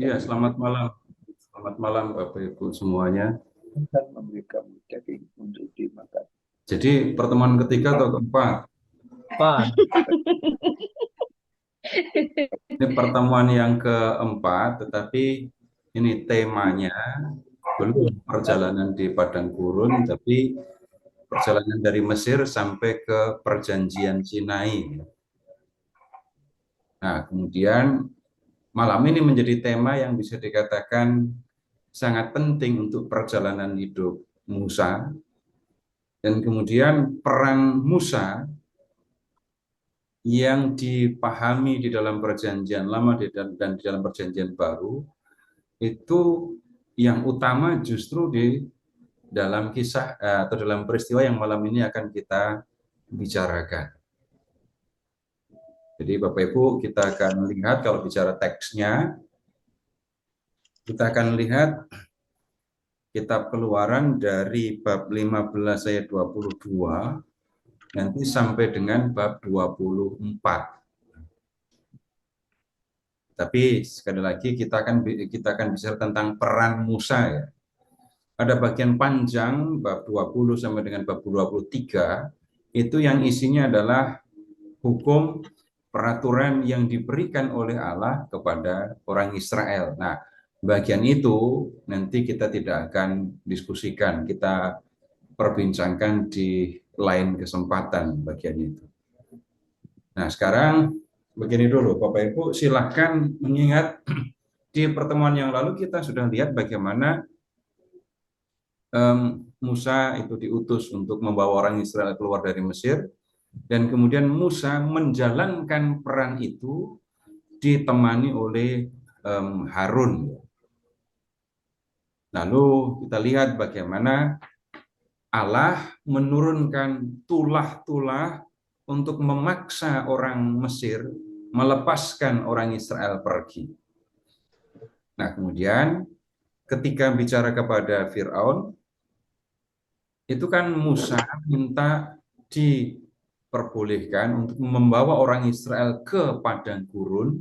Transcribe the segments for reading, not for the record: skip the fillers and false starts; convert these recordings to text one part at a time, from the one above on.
Iya, dan selamat malam. Selamat malam Bapak Ibu semuanya. akan memberikan daging untuk dimakan. Jadi pertemuan ketiga atau keempat? Pak, Ini pertemuan yang keempat, tetapi ini temanya belum perjalanan di padang gurun, tapi perjalanan dari Mesir sampai ke perjanjian Sinai. Nah, kemudian malam ini menjadi tema yang bisa dikatakan sangat penting untuk perjalanan hidup Musa, dan kemudian perang Musa yang dipahami di dalam perjanjian lama dan di dalam perjanjian baru itu yang utama justru di dalam kisah atau dalam peristiwa yang malam ini akan kita bicarakan. Jadi Bapak Ibu, kita akan lihat kalau bicara teksnya, kita akan lihat kitab Keluaran dari bab 15 ayat 22 nanti sampai dengan bab 24. Tapi sekali lagi kita akan bicara tentang peran Musa ya. Ada bagian panjang bab 20 sampai dengan bab 23 itu yang isinya adalah hukum peraturan yang diberikan oleh Allah kepada orang Israel. Nah, bagian itu nanti kita tidak akan diskusikan, kita perbincangkan di lain kesempatan bagian itu. Nah, sekarang begini dulu, Bapak Ibu, silahkan mengingat di pertemuan yang lalu kita sudah lihat bagaimana Musa itu diutus untuk membawa orang Israel keluar dari Mesir, dan kemudian Musa menjalankan peran itu ditemani oleh Harun. Lalu kita lihat bagaimana Allah menurunkan tulah-tulah untuk memaksa orang Mesir melepaskan orang Israel pergi. Nah, kemudian ketika bicara kepada Firaun, itu kan Musa minta diperbolehkan untuk membawa orang Israel ke padang gurun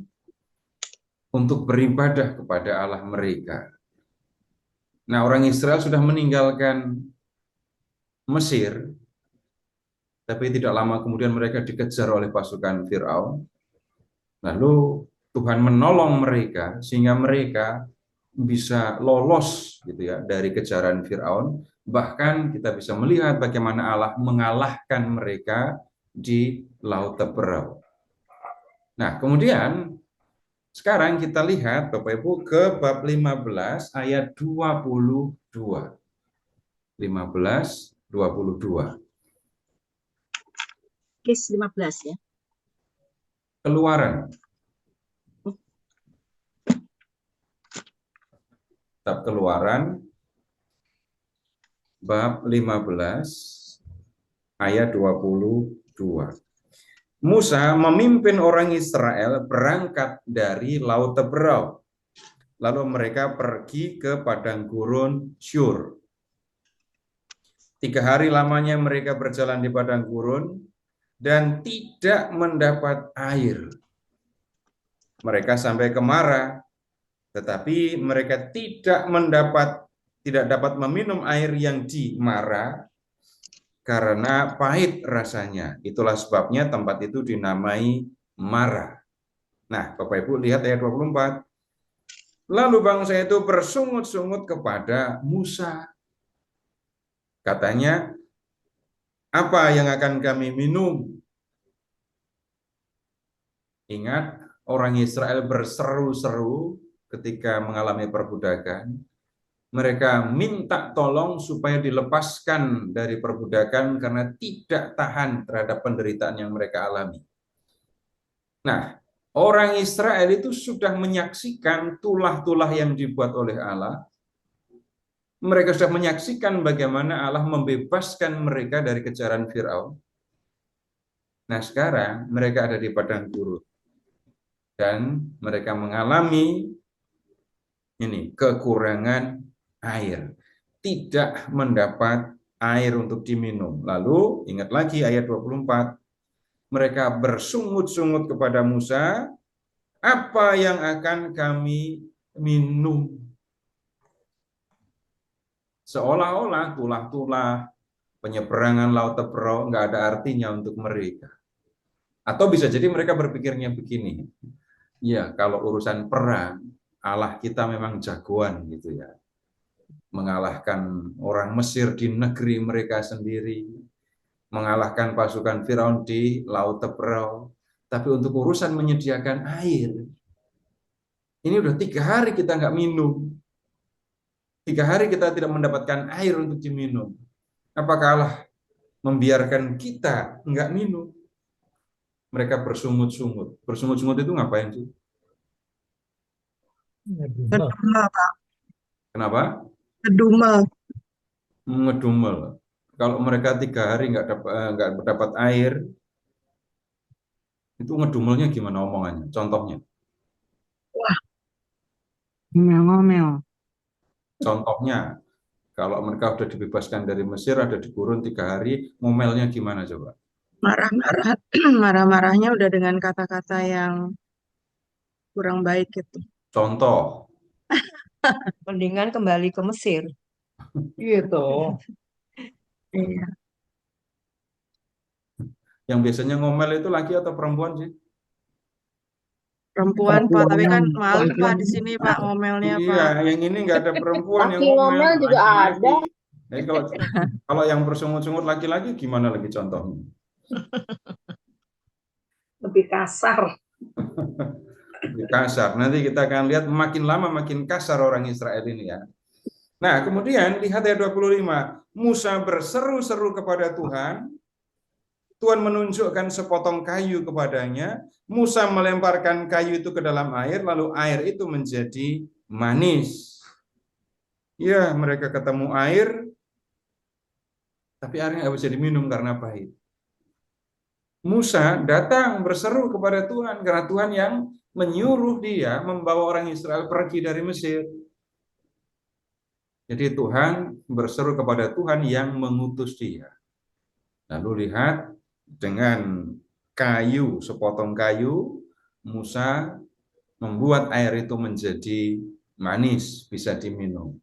untuk beribadah kepada Allah mereka. Nah, orang Israel sudah meninggalkan Mesir, tapi tidak lama kemudian mereka dikejar oleh pasukan Firaun. Lalu Tuhan menolong mereka sehingga mereka bisa lolos gitu ya dari kejaran Firaun. Bahkan kita bisa melihat bagaimana Allah mengalahkan mereka di Laut Teberau. Nah, kemudian sekarang kita lihat Bapak Ibu ke bab 15 ayat 22. 15 22. Kes 15 ya. Keluaran. Kitab Keluaran bab 15 ayat 22. Musa memimpin orang Israel berangkat dari Laut Teberau. Lalu mereka pergi ke padang gurun Syur. 3 hari lamanya mereka berjalan di padang gurun dan tidak mendapat air. Mereka sampai ke Mara, tetapi mereka tidak dapat meminum air yang di Mara karena pahit rasanya. Itulah sebabnya tempat itu dinamai Mara. Nah, Bapak Ibu lihat ayat 24. Lalu bangsa itu bersungut-sungut kepada Musa. Katanya, apa yang akan kami minum? Ingat, orang Israel berseru-seru ketika mengalami perbudakan. Mereka minta tolong supaya dilepaskan dari perbudakan karena tidak tahan terhadap penderitaan yang mereka alami. Nah, orang Israel itu sudah menyaksikan tulah-tulah yang dibuat oleh Allah. Mereka sudah menyaksikan bagaimana Allah membebaskan mereka dari kejaran Firaun. Nah, sekarang mereka ada di padang gurun dan mereka mengalami ini kekurangan air, tidak mendapat air untuk diminum. Lalu ingat lagi ayat 24, mereka bersungut-sungut kepada Musa, apa yang akan kami minum. Seolah-olah tulah-tulah penyeberangan Laut Teberau nggak ada artinya untuk mereka. Atau bisa jadi mereka berpikirnya begini, ya kalau urusan perang, Allah kita memang jagoan gitu ya. Mengalahkan orang Mesir di negeri mereka sendiri, mengalahkan pasukan Firaun di Laut Teberau. Tapi untuk urusan menyediakan air, ini udah 3 hari kita nggak minum. 3 hari kita tidak mendapatkan air untuk diminum. Apakah Allah membiarkan kita nggak minum? Mereka bersungut-sungut. Bersungut-sungut itu ngapain sih? Ngedumel, Pak. Kenapa? Ngedumel. Ngedumel. Kalau mereka 3 hari nggak dapat air, itu ngedumelnya gimana omongannya? Contohnya? Ngomel-ngomel. Contohnya, kalau mereka sudah dibebaskan dari Mesir, ada di gurun 3 hari, ngomelnya gimana coba? Marah-marah. Marah-marahnya udah dengan kata-kata yang kurang baik gitu. Contoh, Mendingan kembali ke Mesir. Gitu. Iya. yang biasanya ngomel itu laki atau perempuan sih? Perempuan, Pak. Tapi kan malu, Pak, di sini, Pak, ngomelnya, Iya, Pak. yang ini nggak ada perempuan yang Laki ngomel juga laki-laki. ada. Jadi kalau yang bersungut-sungut laki-laki gimana lagi contohnya? Lebih kasar. Kasar. Nanti kita akan lihat makin lama makin kasar orang Israel ini ya. Nah, kemudian lihat ayat 25. Musa berseru-seru kepada Tuhan. Tuhan menunjukkan sepotong kayu kepadanya. Musa melemparkan kayu itu ke dalam air, lalu air itu menjadi manis. Ya, mereka ketemu air, tapi airnya nggak bisa diminum karena pahit. Musa datang berseru kepada Tuhan, karena Tuhan yang menyuruh dia membawa orang Israel pergi dari Mesir. Jadi Tuhan berseru kepada Tuhan yang mengutus dia. Lalu lihat, dengan kayu, sepotong kayu, Musa membuat air itu menjadi manis, bisa diminum.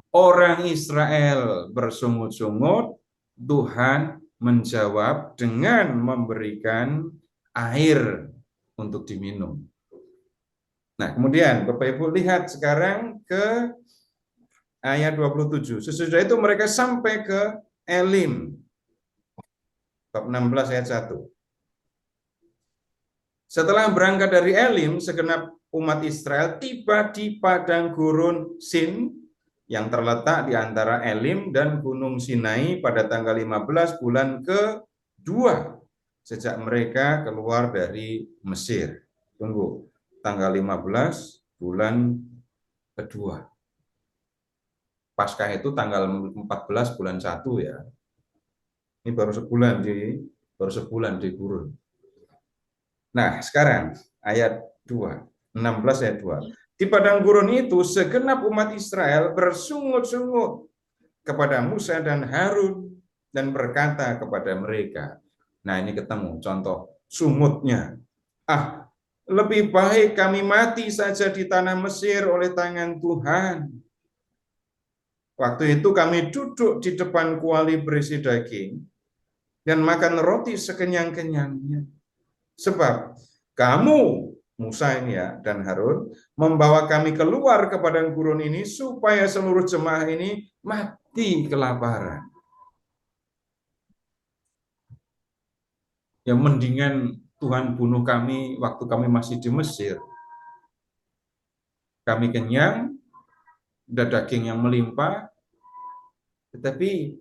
Orang Israel bersungut-sungut, Tuhan menjawab dengan memberikan air untuk diminum. Nah, kemudian Bapak Ibu lihat sekarang ke ayat 27. Sesudah itu mereka sampai ke Elim. Bab 16 ayat 1. Setelah berangkat dari Elim, segenap umat Israel tiba di padang gurun Sin yang terletak di antara Elim dan Gunung Sinai pada tanggal 15 bulan ke-2 sejak mereka keluar dari Mesir. Tunggu, tanggal 15 bulan ke-2. Paskah itu tanggal 14 bulan 1 ya. Ini baru sebulan di gurun. Nah, sekarang ayat 2, 16 ayat 2. Di padang gurun itu segenap umat Israel bersungut-sungut kepada Musa dan Harun dan berkata kepada mereka. Nah, ini ketemu contoh sungutnya. Lebih baik kami mati saja di tanah Mesir oleh tangan Tuhan. Waktu itu kami duduk di depan kuali berisi daging dan makan roti sekenyang-kenyangnya. Sebab kamu, Musa ini ya, dan Harun, membawa kami keluar ke padang gurun ini supaya seluruh jemaah ini mati kelaparan. Ya mendingan Tuhan bunuh kami waktu kami masih di Mesir. Kami kenyang, ada daging yang melimpah, tetapi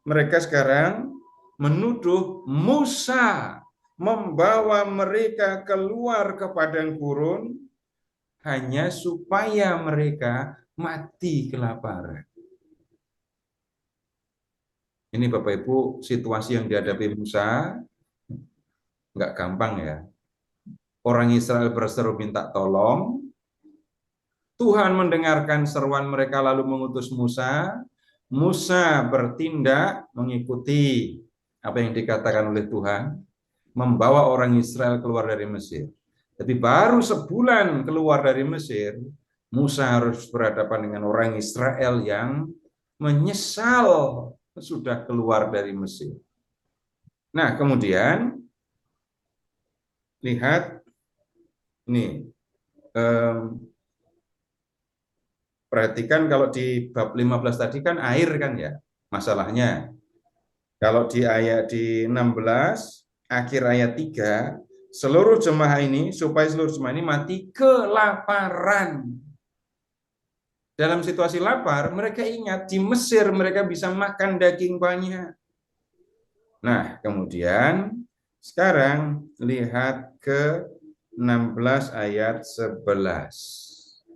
mereka sekarang menuduh Musa membawa mereka keluar ke padang gurun hanya supaya mereka mati kelaparan. Ini Bapak Ibu, situasi yang dihadapi Musa nggak gampang ya. Orang Israel berseru minta tolong. Tuhan mendengarkan seruan mereka lalu mengutus Musa. Musa bertindak mengikuti apa yang dikatakan oleh Tuhan, membawa orang Israel keluar dari Mesir. Tapi baru sebulan keluar dari Mesir, Musa harus berhadapan dengan orang Israel yang menyesal sudah keluar dari Mesir. Nah, kemudian lihat ini, perhatikan kalau di bab 15 tadi kan air kan ya masalahnya. Kalau di ayat di 16 akhir ayat 3, seluruh jemaah ini supaya seluruh jemaah ini mati kelaparan. Dalam situasi lapar, mereka ingat di Mesir mereka bisa makan daging banyak. Nah, kemudian sekarang lihat ke 16 ayat 11.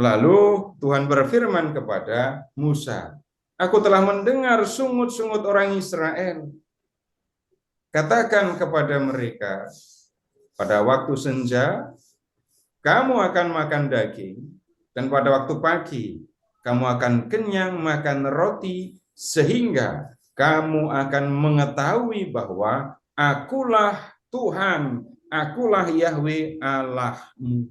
Lalu Tuhan berfirman kepada Musa, "Aku telah mendengar sungut-sungut orang Israel. Katakan kepada mereka, pada waktu senja kamu akan makan daging, dan pada waktu pagi kamu akan kenyang makan roti, sehingga kamu akan mengetahui bahwa akulah Tuhan, akulah Yahweh Allahmu."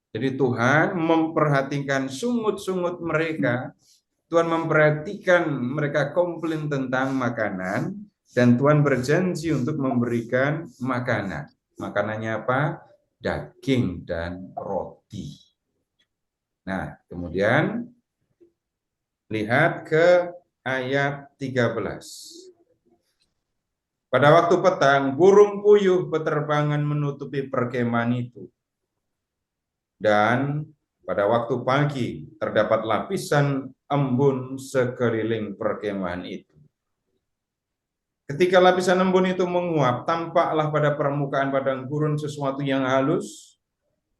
Jadi Tuhan memperhatikan sungut-sungut mereka, Tuhan memperhatikan mereka komplain tentang makanan, dan Tuhan berjanji untuk memberikan makanan. Makanannya apa? Daging dan roti. Nah, kemudian lihat ke ayat 13. Pada waktu petang, burung puyuh beterbangan menutupi perkemahan itu. Dan pada waktu pagi terdapat lapisan embun sekeliling perkemahan itu. Ketika lapisan embun itu menguap, tampaklah pada permukaan padang gurun sesuatu yang halus,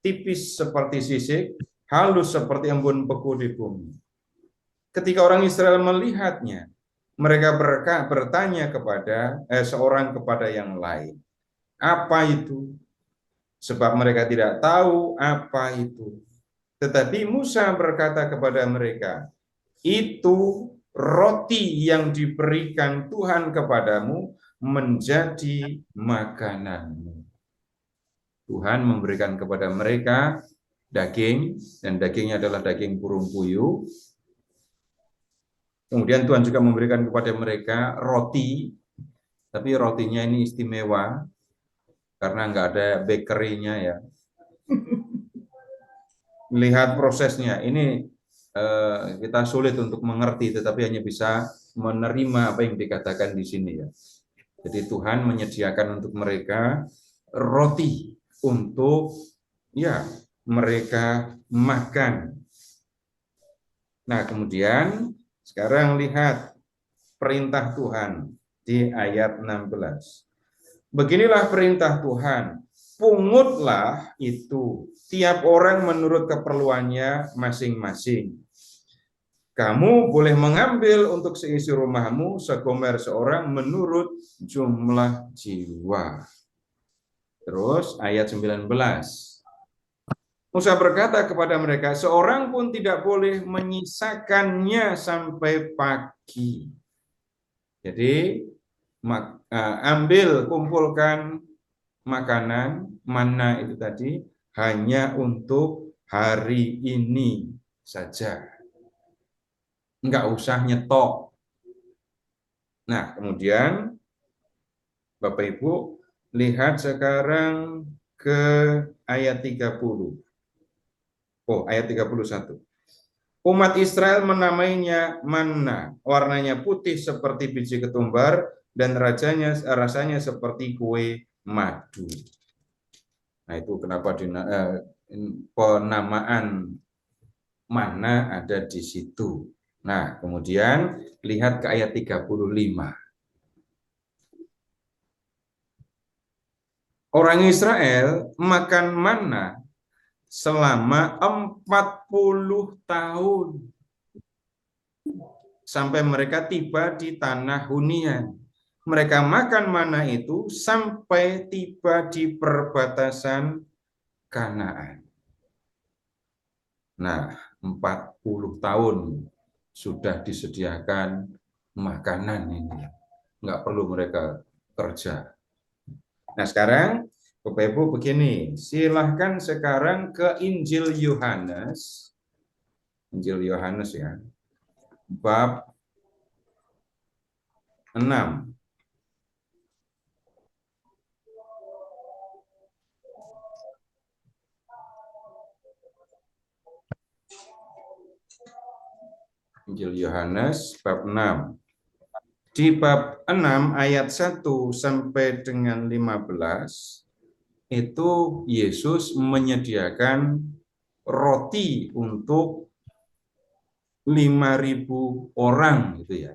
tipis seperti sisik, halus seperti embun beku di bumi. Ketika orang Israel melihatnya, mereka bertanya kepada seorang kepada yang lain, "Apa itu?" Sebab mereka tidak tahu apa itu. Tetapi Musa berkata kepada mereka, "Itu roti yang diberikan Tuhan kepadamu menjadi makananmu." Tuhan memberikan kepada mereka daging, dan dagingnya adalah daging burung puyuh. Kemudian Tuhan juga memberikan kepada mereka roti, tapi rotinya ini istimewa karena nggak ada bakery-nya ya. Lihat prosesnya, ini kita sulit untuk mengerti, tetapi hanya bisa menerima apa yang dikatakan di sini ya. Jadi Tuhan menyediakan untuk mereka roti untuk ya mereka makan. Nah, kemudian sekarang lihat perintah Tuhan di ayat 16. Beginilah perintah Tuhan, pungutlah itu tiap orang menurut keperluannya masing-masing. Kamu boleh mengambil untuk seisi rumahmu segomer seorang menurut jumlah jiwa. Terus ayat 19. Musa berkata kepada mereka, seorang pun tidak boleh menyisakannya sampai pagi. Jadi kumpulkan makanan mana itu tadi hanya untuk hari ini saja, nggak usah nyetok. Nah, kemudian Bapak Ibu lihat sekarang ke ayat 30. Ayat 31. Umat Israel menamainya manna, warnanya putih seperti biji ketumbar, dan rasanya seperti kue madu. Nah, itu kenapa penamaan manna ada di situ. Nah, kemudian lihat ke ayat 35. Orang Israel makan manna selama 40 tahun sampai mereka tiba di tanah hunian. Mereka makan manna itu sampai tiba di perbatasan Kanaan. Nah, 40 tahun sudah disediakan makanan ini. Nggak perlu mereka kerja. Nah, sekarang Bapak Ibu begini, silahkan sekarang ke Injil Yohanes, Injil Yohanes ya, bab 6. Injil Yohanes bab 6. Di bab 6 ayat 1 sampai dengan 15 itu Yesus menyediakan roti untuk 5.000 orang gitu ya.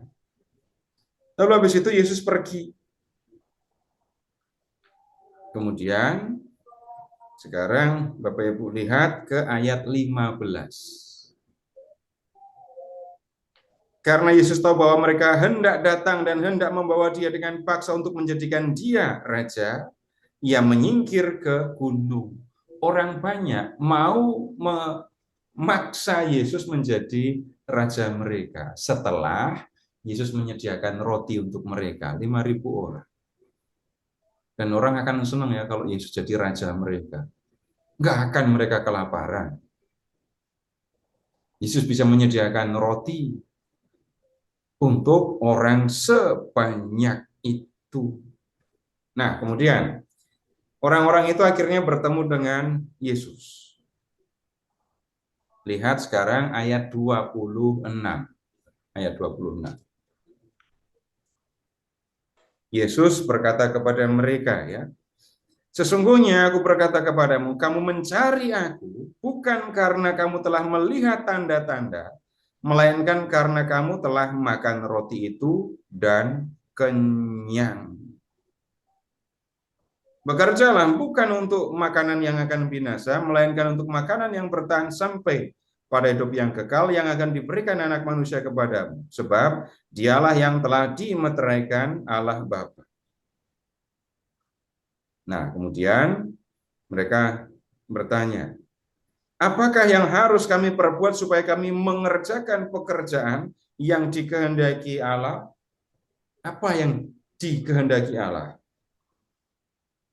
Lalu habis itu Yesus pergi. Kemudian sekarang Bapak Ibu lihat ke ayat 15. Karena Yesus tahu bahwa mereka hendak datang dan hendak membawa dia dengan paksa untuk menjadikan dia raja, ia menyingkir ke gunung. Orang banyak mau memaksa Yesus menjadi raja mereka setelah Yesus menyediakan roti untuk mereka, 5.000 orang. Dan orang akan senang ya kalau Yesus jadi raja mereka. Nggak akan mereka kelaparan. Yesus bisa menyediakan roti untuk orang sebanyak itu. Nah, kemudian orang-orang itu akhirnya bertemu dengan Yesus. Lihat sekarang ayat 26. Ayat 26. Yesus berkata kepada mereka ya, sesungguhnya aku berkata kepadamu, kamu mencari aku bukan karena kamu telah melihat tanda-tanda, melainkan karena kamu telah makan roti itu dan kenyang. Bekerjalah bukan untuk makanan yang akan binasa, melainkan untuk makanan yang bertahan sampai pada hidup yang kekal yang akan diberikan anak manusia kepadamu. Sebab dialah yang telah dimeteraikan Allah Bapa. Nah, kemudian mereka bertanya, apakah yang harus kami perbuat supaya kami mengerjakan pekerjaan yang dikehendaki Allah? Apa yang dikehendaki Allah?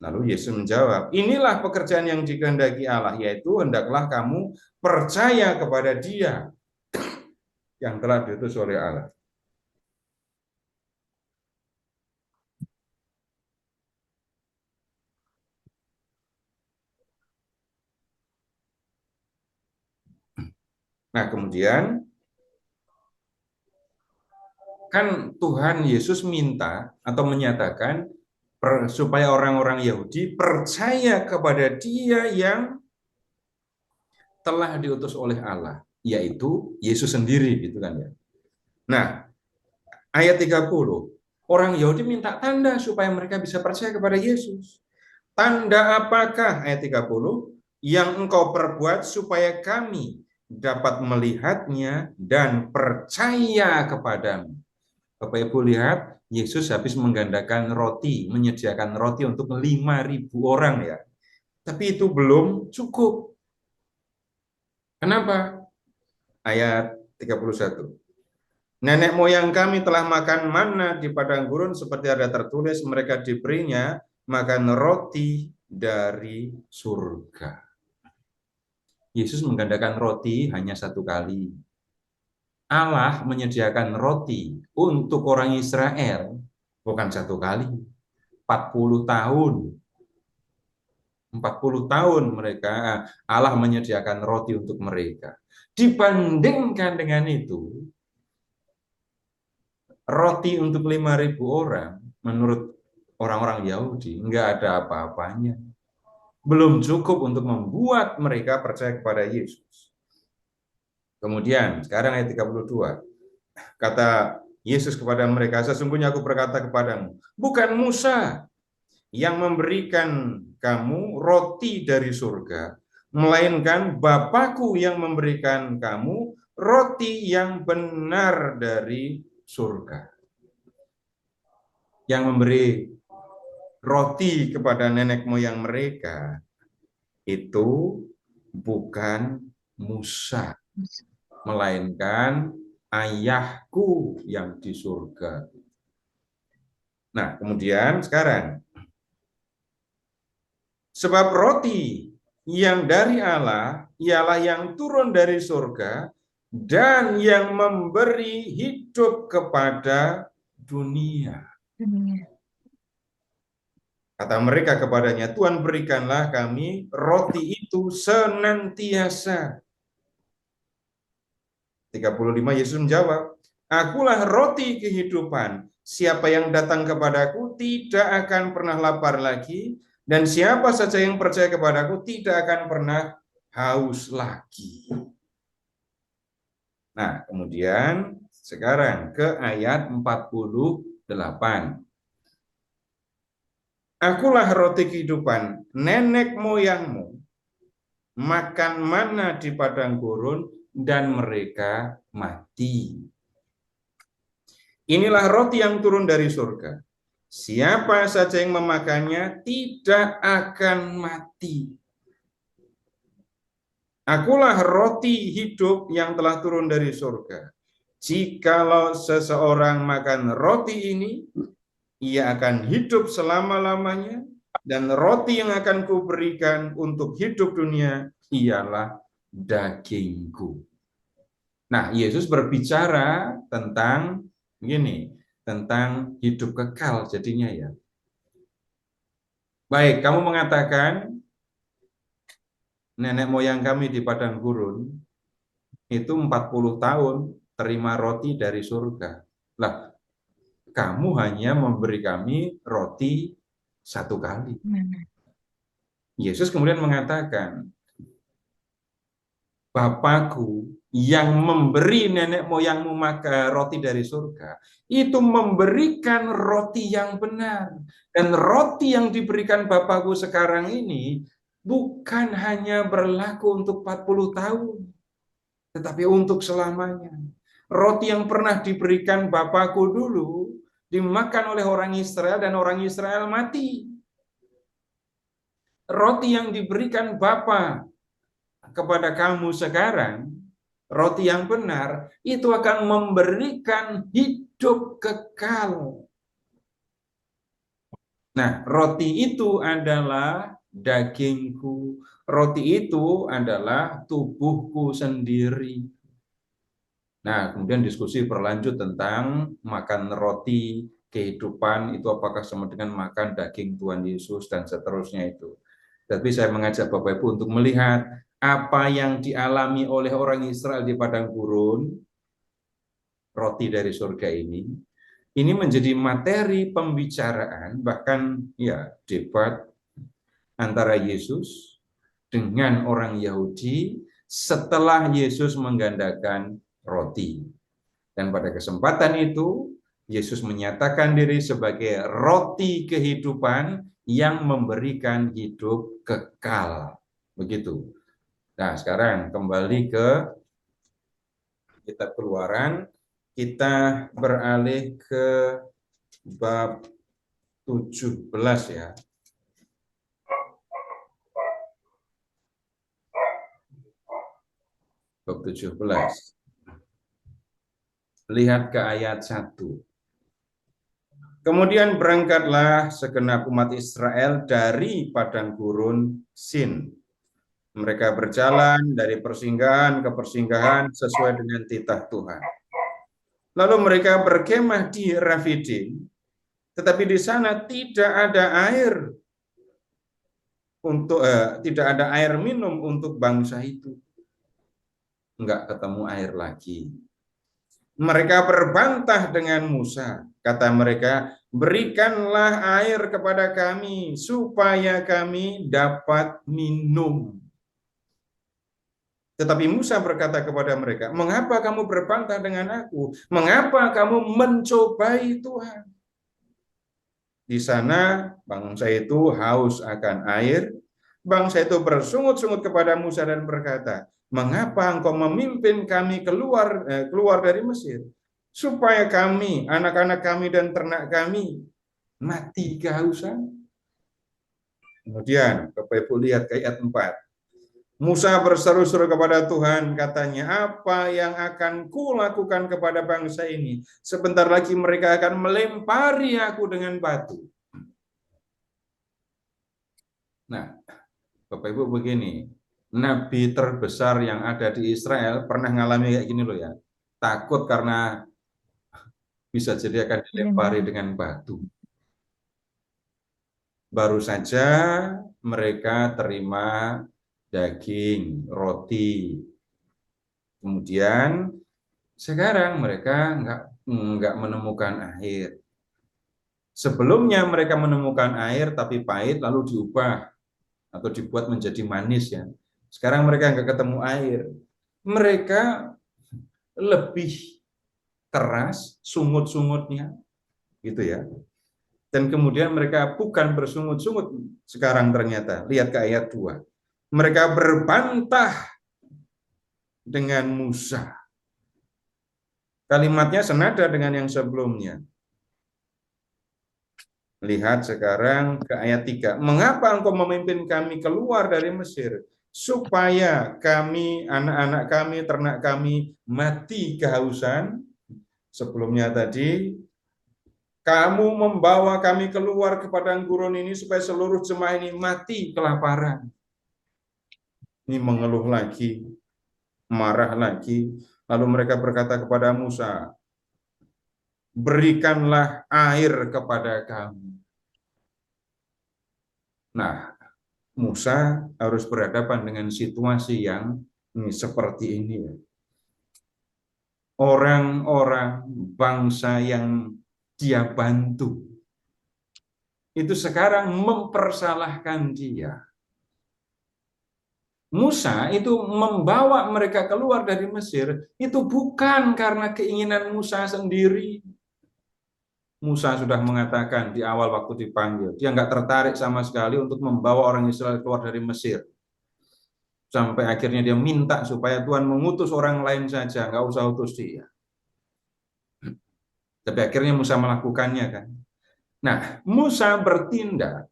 Lalu Yesus menjawab, inilah pekerjaan yang dikehendaki Allah, yaitu hendaklah kamu percaya kepada Dia yang telah diutus oleh Allah. Nah, kemudian kan Tuhan Yesus minta atau menyatakan supaya orang-orang Yahudi percaya kepada Dia yang telah diutus oleh Allah, yaitu Yesus sendiri gitu kan ya. Nah, ayat 30, orang Yahudi minta tanda supaya mereka bisa percaya kepada Yesus. Tanda apakah, ayat 30, yang engkau perbuat supaya kami dapat melihatnya dan percaya kepadamu. Bapak Ibu lihat, Yesus habis menggandakan roti, menyediakan roti untuk 5.000 orang ya. Tapi itu belum cukup. Kenapa? Ayat 31. Nenek moyang kami telah makan manna di padang gurun seperti ada tertulis, mereka diberinya makan roti dari surga. Yesus menggandakan roti hanya satu kali. Allah menyediakan roti untuk orang Israel bukan satu kali, 40 tahun. 40 tahun mereka, Allah menyediakan roti untuk mereka. Dibandingkan dengan itu, roti untuk 5.000 orang, menurut orang-orang Yahudi, enggak ada apa-apanya. Belum cukup untuk membuat mereka percaya kepada Yesus. Kemudian, sekarang ayat 32. Kata Yesus kepada mereka, sesungguhnya aku berkata kepadamu, bukan Musa yang memberikan kamu roti dari surga, melainkan Bapakku yang memberikan kamu roti yang benar dari surga. Yang memberi roti kepada nenek moyang mereka itu bukan Musa, melainkan ayahku yang di surga. Nah, kemudian sekarang Sebab roti yang dari Allah ialah yang turun dari surga dan yang memberi hidup kepada dunia. Kata mereka kepadanya, Tuhan berikanlah kami roti itu senantiasa. 35 Yesus menjawab, Akulah roti kehidupan. Siapa yang datang kepadaku tidak akan pernah lapar lagi, dan siapa saja yang percaya kepadaku tidak akan pernah haus lagi. Nah, kemudian sekarang ke ayat 48. Akulah roti kehidupan, nenek moyangmu makan mana di padang gurun dan mereka mati. Inilah roti yang turun dari surga. Siapa saja yang memakannya tidak akan mati. Akulah roti hidup yang telah turun dari surga. Jikalau seseorang makan roti ini, ia akan hidup selama-lamanya, dan roti yang akan kuberikan untuk hidup dunia ialah dagingku. Nah, Yesus berbicara tentang tentang hidup kekal jadinya ya. Baik, kamu mengatakan nenek moyang kami di padang gurun itu 40 tahun terima roti dari surga. Lah, kamu hanya memberi kami roti 1 kali. Yesus kemudian mengatakan, Bapakku yang memberi nenek moyangmu maka roti dari surga, itu memberikan roti yang benar. Dan roti yang diberikan Bapakku sekarang ini bukan hanya berlaku untuk 40 tahun, tetapi untuk selamanya. Roti yang pernah diberikan Bapakku dulu dimakan oleh orang Israel dan orang Israel mati. Roti yang diberikan Bapa kepada kamu sekarang, roti yang benar, itu akan memberikan hidup kekal. Nah, roti itu adalah dagingku, roti itu adalah tubuhku sendiri. Nah, kemudian diskusi berlanjut tentang makan roti kehidupan itu apakah sama dengan makan daging Tuhan Yesus dan seterusnya itu. Tapi saya mengajak Bapak Ibu untuk melihat apa yang dialami oleh orang Israel di padang gurun, roti dari surga ini menjadi materi pembicaraan, bahkan ya debat antara Yesus dengan orang Yahudi setelah Yesus menggandakan roti. Dan pada kesempatan itu, Yesus menyatakan diri sebagai roti kehidupan yang memberikan hidup kekal. Begitu. Nah, sekarang kembali ke kitab Keluaran, kita beralih ke bab 17 ya. Bab 17. Lihat ke ayat 1. Kemudian berangkatlah segenap umat Israel dari padang gurun Sin. Mereka berjalan dari persinggahan ke persinggahan sesuai dengan titah Tuhan. Lalu mereka berkemah di Rafidim, tetapi di sana tidak ada air tidak ada air minum untuk bangsa itu. Enggak ketemu air lagi. Mereka berbantah dengan Musa. Kata mereka, berikanlah air kepada kami supaya kami dapat minum. Tetapi Musa berkata kepada mereka, mengapa kamu berbantah dengan aku? Mengapa kamu mencobai Tuhan? Di sana bangsa itu haus akan air. Bangsa itu bersungut-sungut kepada Musa dan berkata, mengapa engkau memimpin kami keluar dari Mesir? Supaya kami, anak-anak kami dan ternak kami mati kehausan. Kemudian Bapak Ibu lihat ke ayat 4. Musa berseru-seru kepada Tuhan, katanya, apa yang akan kulakukan kepada bangsa ini? Sebentar lagi mereka akan melempari aku dengan batu. Nah, Bapak Ibu begini, nabi terbesar yang ada di Israel pernah ngalami kayak gini loh ya. Takut karena bisa jadi akan dilempari dengan batu. Baru saja mereka terima daging, roti. Kemudian sekarang mereka nggak menemukan air. Sebelumnya mereka menemukan air tapi pahit lalu diubah atau dibuat menjadi manis ya. Sekarang mereka nggak ketemu air. Mereka lebih keras sungut-sungutnya gitu ya. Dan kemudian mereka bukan bersungut-sungut sekarang ternyata. Lihat ke ayat 2. Mereka berbantah dengan Musa. Kalimatnya senada dengan yang sebelumnya. Lihat sekarang ke ayat 3. Mengapa engkau memimpin kami keluar dari Mesir? Supaya kami, anak-anak kami, ternak kami mati kehausan. Sebelumnya tadi, kamu membawa kami keluar ke padang gurun ini supaya seluruh jemaah ini mati kelaparan. Ini mengeluh lagi, marah lagi. Lalu mereka berkata kepada Musa, berikanlah air kepada kami. Nah, Musa harus berhadapan dengan situasi yang seperti ini. Orang-orang bangsa yang dia bantu itu sekarang mempersalahkan dia. Musa itu membawa mereka keluar dari Mesir itu bukan karena keinginan Musa sendiri. Musa sudah mengatakan di awal waktu dipanggil, dia nggak tertarik sama sekali untuk membawa orang Israel keluar dari Mesir. Sampai akhirnya dia minta supaya Tuhan mengutus orang lain saja, nggak usah utus dia. Tapi akhirnya Musa melakukannya kan. Nah, Musa bertindak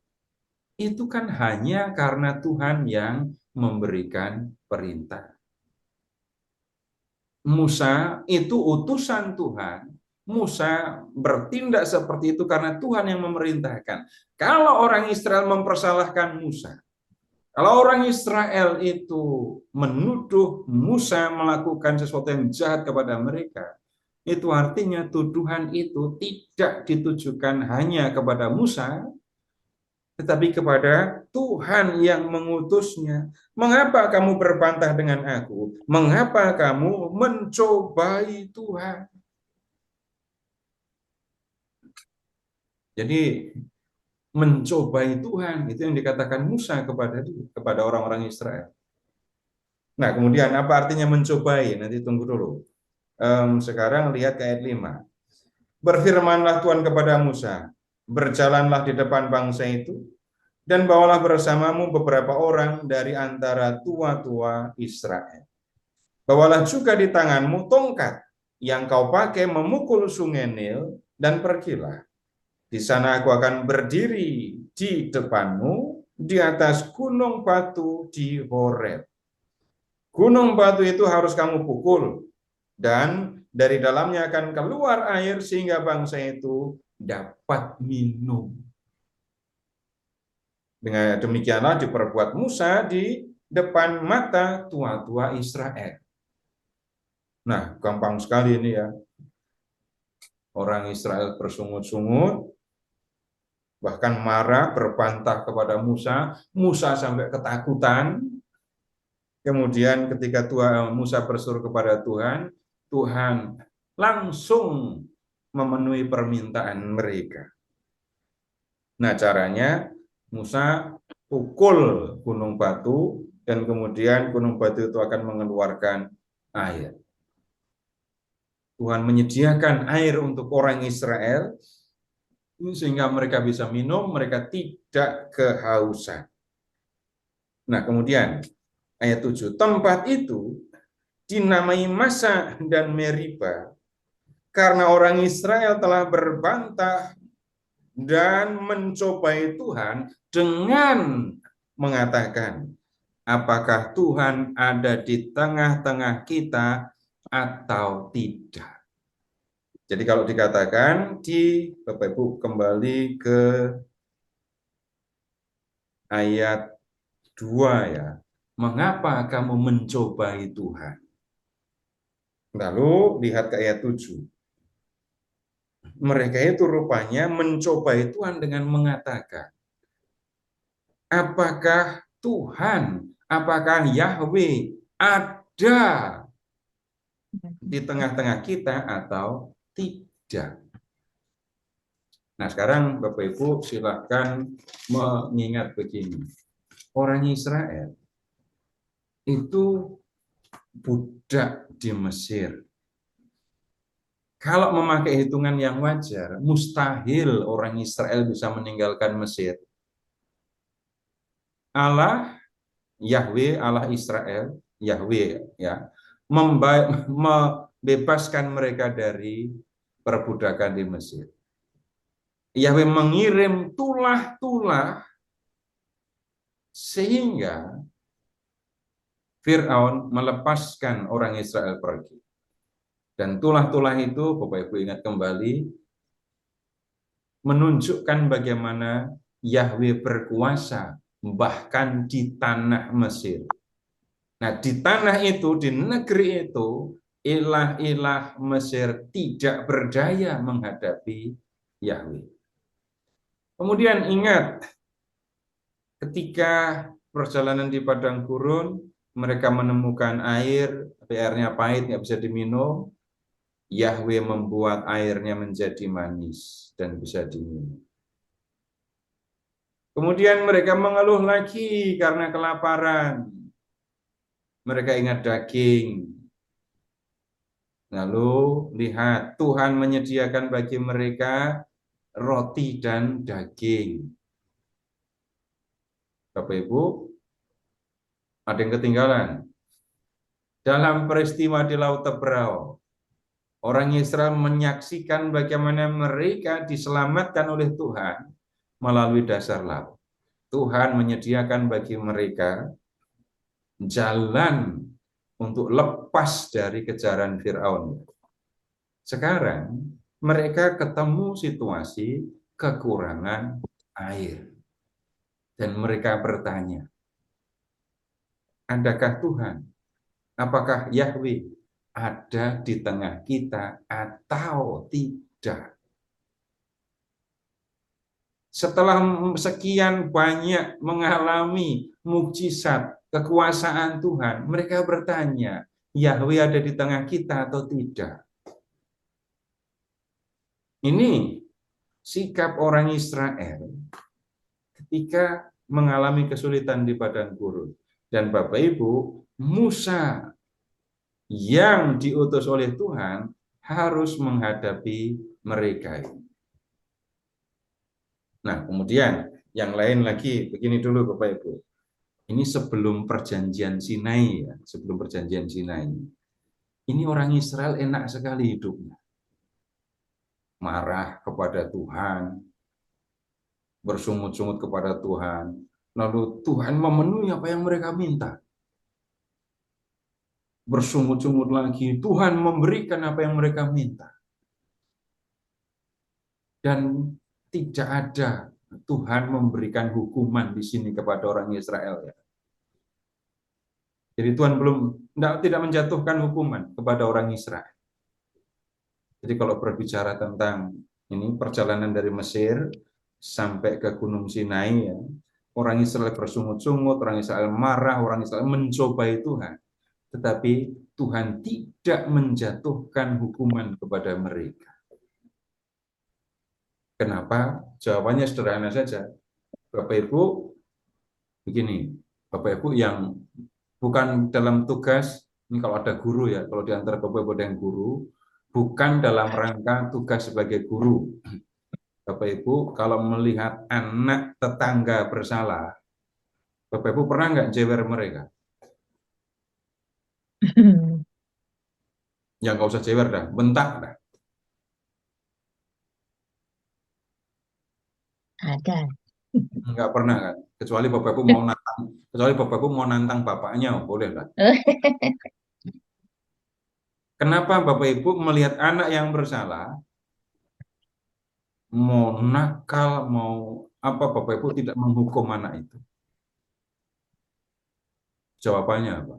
itu kan hanya karena Tuhan yang memberikan perintah. Musa itu utusan Tuhan. Musa bertindak seperti itu karena Tuhan yang memerintahkan. Kalau orang Israel mempersalahkan Musa, kalau orang Israel itu menuduh Musa melakukan sesuatu yang jahat kepada mereka, itu artinya tuduhan itu tidak ditujukan hanya kepada Musa, tetapi kepada Tuhan yang mengutusnya. Mengapa kamu berbantah dengan aku? Mengapa kamu mencobai Tuhan? Jadi mencobai Tuhan itu yang dikatakan Musa kepada orang-orang Israel. Nah, kemudian apa artinya mencobai? Nanti tunggu dulu. Sekarang lihat ke ayat 5. Berfirmanlah Tuhan kepada Musa, berjalanlah di depan bangsa itu, dan bawalah bersamamu beberapa orang dari antara tua-tua Israel. Bawalah juga di tanganmu tongkat yang kau pakai memukul sungai Nil, dan pergilah. Di sana aku akan berdiri di depanmu di atas gunung batu di Horeb. Gunung batu itu harus kamu pukul, dan dari dalamnya akan keluar air sehingga bangsa itu dapat minum. Dengan demikianlah diperbuat Musa di depan mata tua-tua Israel. Nah, gampang sekali ini ya. Orang Israel bersungut-sungut, bahkan marah, berbantah kepada Musa. Musa sampai ketakutan. Kemudian ketika Musa berseru kepada Tuhan, Tuhan langsung memenuhi permintaan mereka. Nah, caranya Musa pukul gunung batu, dan kemudian gunung batu itu akan mengeluarkan air. Tuhan menyediakan air untuk orang Israel, sehingga mereka bisa minum, mereka tidak kehausan. Nah, kemudian ayat 7, tempat itu dinamai Masa dan Meriba, karena orang Israel telah berbantah dan mencobai Tuhan dengan mengatakan, apakah Tuhan ada di tengah-tengah kita atau tidak? Jadi kalau dikatakan di Bapak Ibu kembali ke ayat 2 ya. Mengapa kamu mencobai Tuhan? Lalu lihat ke ayat 7. Mereka itu rupanya mencobai Tuhan dengan mengatakan, apakah Tuhan, apakah Yahweh ada di tengah-tengah kita atau tidak? Nah, sekarang Bapak Ibu silahkan mengingat begini. Orang Israel itu budak di Mesir. Kalau memakai hitungan yang wajar, mustahil orang Israel bisa meninggalkan Mesir. Allah, Yahweh, Allah Israel, Yahweh ya, membebaskan mereka dari perbudakan di Mesir. Yahweh mengirim tulah-tulah sehingga Fir'aun melepaskan orang Israel pergi. Dan tulah-tulah itu, Bapak Ibu ingat kembali, menunjukkan bagaimana Yahweh berkuasa bahkan di tanah Mesir. Nah, di tanah itu, di negeri itu, ilah-ilah Mesir tidak berdaya menghadapi Yahweh. Kemudian ingat, ketika perjalanan di padang gurun, mereka menemukan air, tapi airnya pahit, nggak bisa diminum. Yahweh membuat airnya menjadi manis dan bisa diminum. Kemudian mereka mengeluh lagi karena kelaparan. Mereka ingat daging. Lalu lihat, Tuhan menyediakan bagi mereka roti dan daging. Bapak Ibu, ada yang ketinggalan. Dalam peristiwa di Laut Tebrau, orang Israel menyaksikan bagaimana mereka diselamatkan oleh Tuhan melalui dasar laut. Tuhan menyediakan bagi mereka jalan untuk lepas dari kejaran Firaun. Sekarang mereka ketemu situasi kekurangan air. Dan mereka bertanya, adakah Tuhan? Apakah Yahweh ada di tengah kita atau tidak? Setelah sekian banyak mengalami mukjizat kekuasaan Tuhan, mereka bertanya, Yahweh ada di tengah kita atau tidak? Ini sikap orang Israel ketika mengalami kesulitan di padang gurun. Dan Bapak Ibu, Musa yang diutus oleh Tuhan harus menghadapi mereka. Nah, kemudian yang lain lagi, begini dulu Bapak Ibu. Ini sebelum perjanjian Sinai ya, sebelum perjanjian Sinai. Ini orang Israel enak sekali hidupnya. Marah kepada Tuhan, bersungut-sungut kepada Tuhan, lalu Tuhan memenuhi apa yang mereka minta. Bersungut-sungut lagi, Tuhan memberikan apa yang mereka minta. Dan tidak ada Tuhan memberikan hukuman di sini kepada orang Israel ya. Jadi Tuhan tidak menjatuhkan hukuman kepada orang Israel. Jadi kalau berbicara tentang ini perjalanan dari Mesir sampai ke Gunung Sinai ya, orang Israel bersungut-sungut, orang Israel marah, orang Israel mencobai Tuhan. Tetapi Tuhan tidak menjatuhkan hukuman kepada mereka. Kenapa? Jawabannya sederhana saja. Bapak Ibu, begini, Bapak Ibu yang bukan dalam tugas, ini kalau ada guru ya, kalau di antara Bapak Ibu ada yang guru, bukan dalam rangka tugas sebagai guru. Bapak Ibu, kalau melihat anak tetangga bersalah, Bapak Ibu pernah nggak jewer mereka? Ya nggak usah jewer dah, bentak dah. Ada. Nggak pernah kan? Kecuali Bapak Ibu mau nantang bapaknya, boleh lah. Kenapa Bapak Ibu melihat anak yang bersalah, mau nakal, mau apa, Bapak Ibu tidak menghukum anak itu? Jawabannya apa?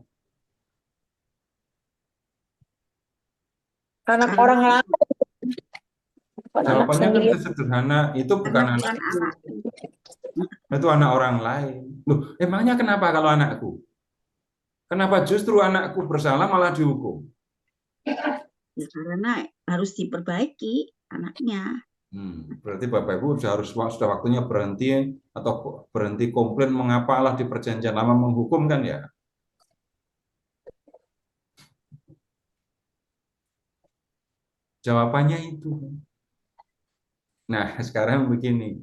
Anak orang lain, bukan anak Jawabannya kan sendiri. sederhana, itu bukan Karena bukan anakku, anak. itu anak orang lain. Loh, emangnya kenapa kalau anakku? Kenapa justru anakku bersalah malah dihukum? Ya, karena harus diperbaiki anaknya. Berarti Bapak Ibu sudah waktunya berhenti atau berhenti komplain mengapa Allah di perjanjian lama menghukum kan ya? Jawabannya itu. Nah, sekarang begini,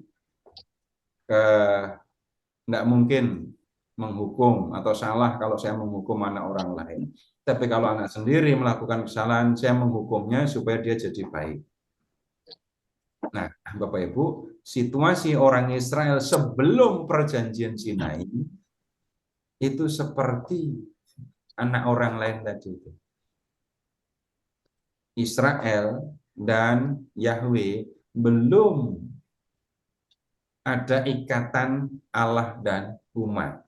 tidak mungkin menghukum atau salah kalau saya menghukum anak orang lain. Tapi kalau anak sendiri melakukan kesalahan, saya menghukumnya supaya dia jadi baik. Nah, Bapak Ibu, situasi orang Israel sebelum perjanjian Sinai itu seperti anak orang lain tadi itu. Israel dan Yahweh belum ada ikatan Allah dan umat.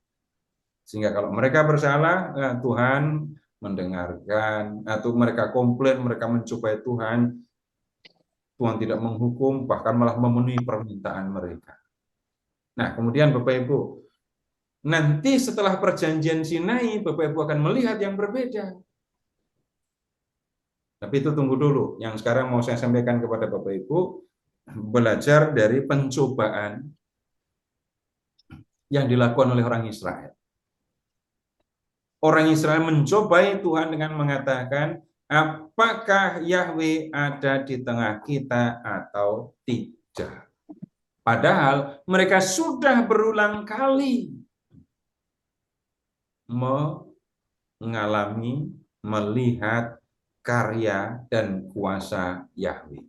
Sehingga kalau mereka bersalah, Tuhan mendengarkan, atau mereka komplain, mereka mencobai Tuhan, Tuhan tidak menghukum, bahkan malah memenuhi permintaan mereka. Nah, kemudian Bapak Ibu, nanti setelah perjanjian Sinai, Bapak Ibu akan melihat yang berbeda. Tapi itu tunggu dulu. Yang sekarang mau saya sampaikan kepada Bapak Ibu, belajar dari pencobaan yang dilakukan oleh orang Israel. Orang Israel mencobai Tuhan dengan mengatakan, apakah Yahweh ada di tengah kita atau tidak? Padahal mereka sudah berulang kali mengalami, melihat karya dan kuasa Yahweh.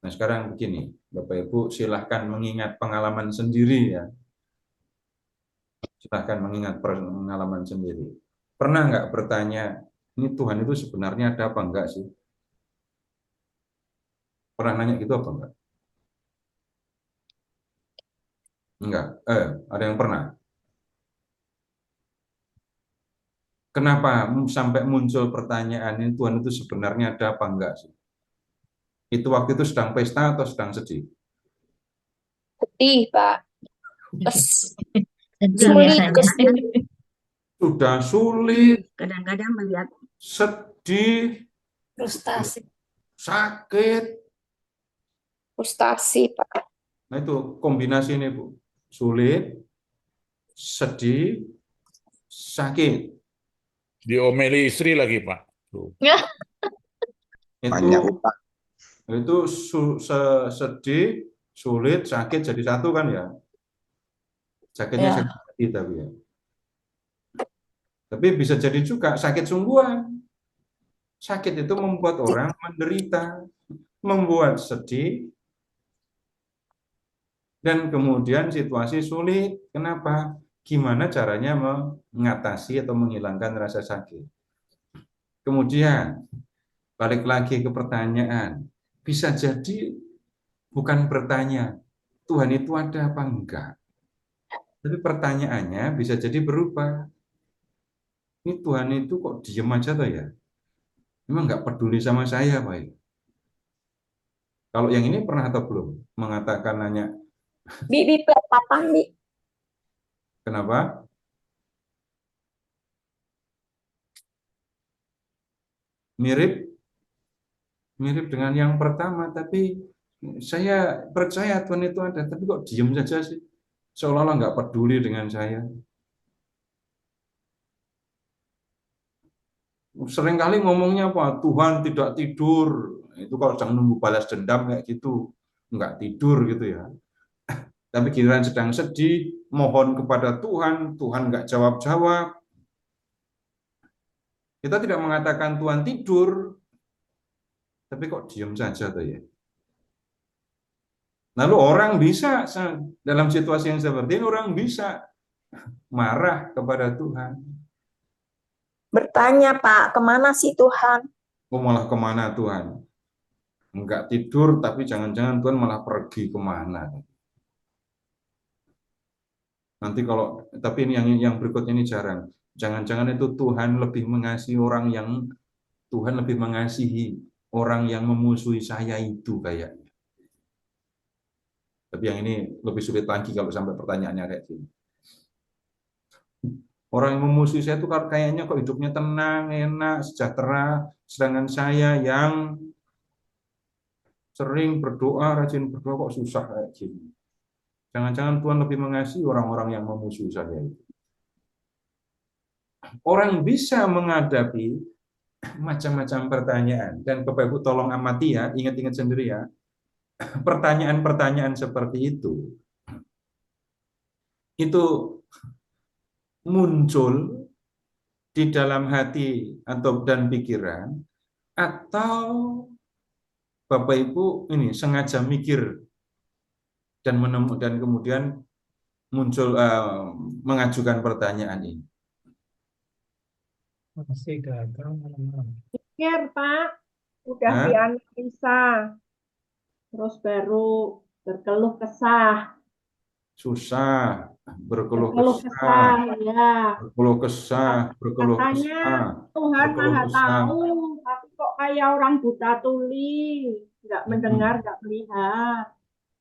Nah, sekarang begini, Bapak Ibu silahkan mengingat pengalaman sendiri ya. Silahkan mengingat pengalaman sendiri. Pernah nggak bertanya, ini Tuhan itu sebenarnya ada apa enggak sih? Pernah nanya gitu apa enggak? Enggak. Ada yang pernah? Kenapa sampai muncul pertanyaan ini Tuhan itu sebenarnya ada apa enggak sih? Itu waktu itu sedang pesta atau sedang sedih? Sedih, Pak. Sedih Sulit, biasanya. Sudah sulit, Kadang-kadang melihat sedih, frustasi. sakit. Frustasi, Pak. Nah itu kombinasi ini Bu. Sulit, sedih, sakit. Diomeli istri lagi, Pak. Tuh. Banyak Itu utang. sedih, sulit, sakit jadi satu kan ya. Sakitnya Ya. sakit hati tapi ya. Tapi bisa jadi juga sakit sungguhan. Sakit itu membuat orang menderita, membuat sedih, dan kemudian situasi sulit. Kenapa? Gimana caranya mengatasi atau menghilangkan rasa sakit? Kemudian balik lagi ke pertanyaan. Bisa jadi bukan bertanya, Tuhan itu ada apa enggak? Tapi pertanyaannya bisa jadi berubah. Ini Tuhan itu kok diem aja tuh ya? Memang nggak peduli sama saya, Pak ya? Kalau yang ini pernah atau belum? Mengatakan nanya, Bibi pelapatan, Bi. kenapa? Mirip dengan yang pertama, tapi saya percaya Tuhan itu ada, tapi kok diem saja sih? Seolah-olah nggak peduli dengan saya. Seringkali ngomongnya apa? Tuhan tidak tidur. Itu kalau sedang nunggu balas dendam kayak gitu, nggak tidur gitu ya. Tapi giliran sedang sedih, mohon kepada Tuhan, Tuhan nggak jawab-jawab. Kita tidak mengatakan Tuhan tidur, tapi kok diem saja tuh ya. Lalu orang bisa dalam situasi yang seperti ini, orang bisa marah kepada Tuhan. Bertanya, Pak, kemana sih Tuhan? Oh, malah kemana Tuhan? Enggak tidur, tapi jangan-jangan Tuhan malah pergi kemana. Nanti kalau, tapi ini yang berikutnya ini jarang. Jangan-jangan itu Tuhan lebih mengasihi orang yang memusuhi saya itu kayaknya. Tapi yang ini lebih sulit lagi kalau sampai pertanyaannya kayak gini. Orang yang memusuhi saya itu kayaknya kok hidupnya tenang, enak, sejahtera, sedangkan saya yang sering berdoa, rajin berdoa kok susah kayak gini. Jangan-jangan Tuhan lebih mengasihi orang-orang yang memusuhi saya itu. Orang bisa menghadapi macam-macam pertanyaan. Dan Bapak Ibu tolong amati ya, ingat-ingat sendiri ya. Pertanyaan-pertanyaan seperti itu muncul di dalam hati dan pikiran, atau Bapak Ibu ini sengaja mikir dan kemudian muncul mengajukan pertanyaan ini. Masih gagal malam-malam. Pikir, Pak, udah Hah? dianalisa, terus baru berkeluh kesah. Susah, berkeluh Berkeluh kesah, kesah, ya. berkeluh kesah, berkeluh Katanya kesah, Tuhan berkeluh Maha kesah. Tahu, tapi kok kayak orang buta tuli, nggak mendengar, nggak melihat.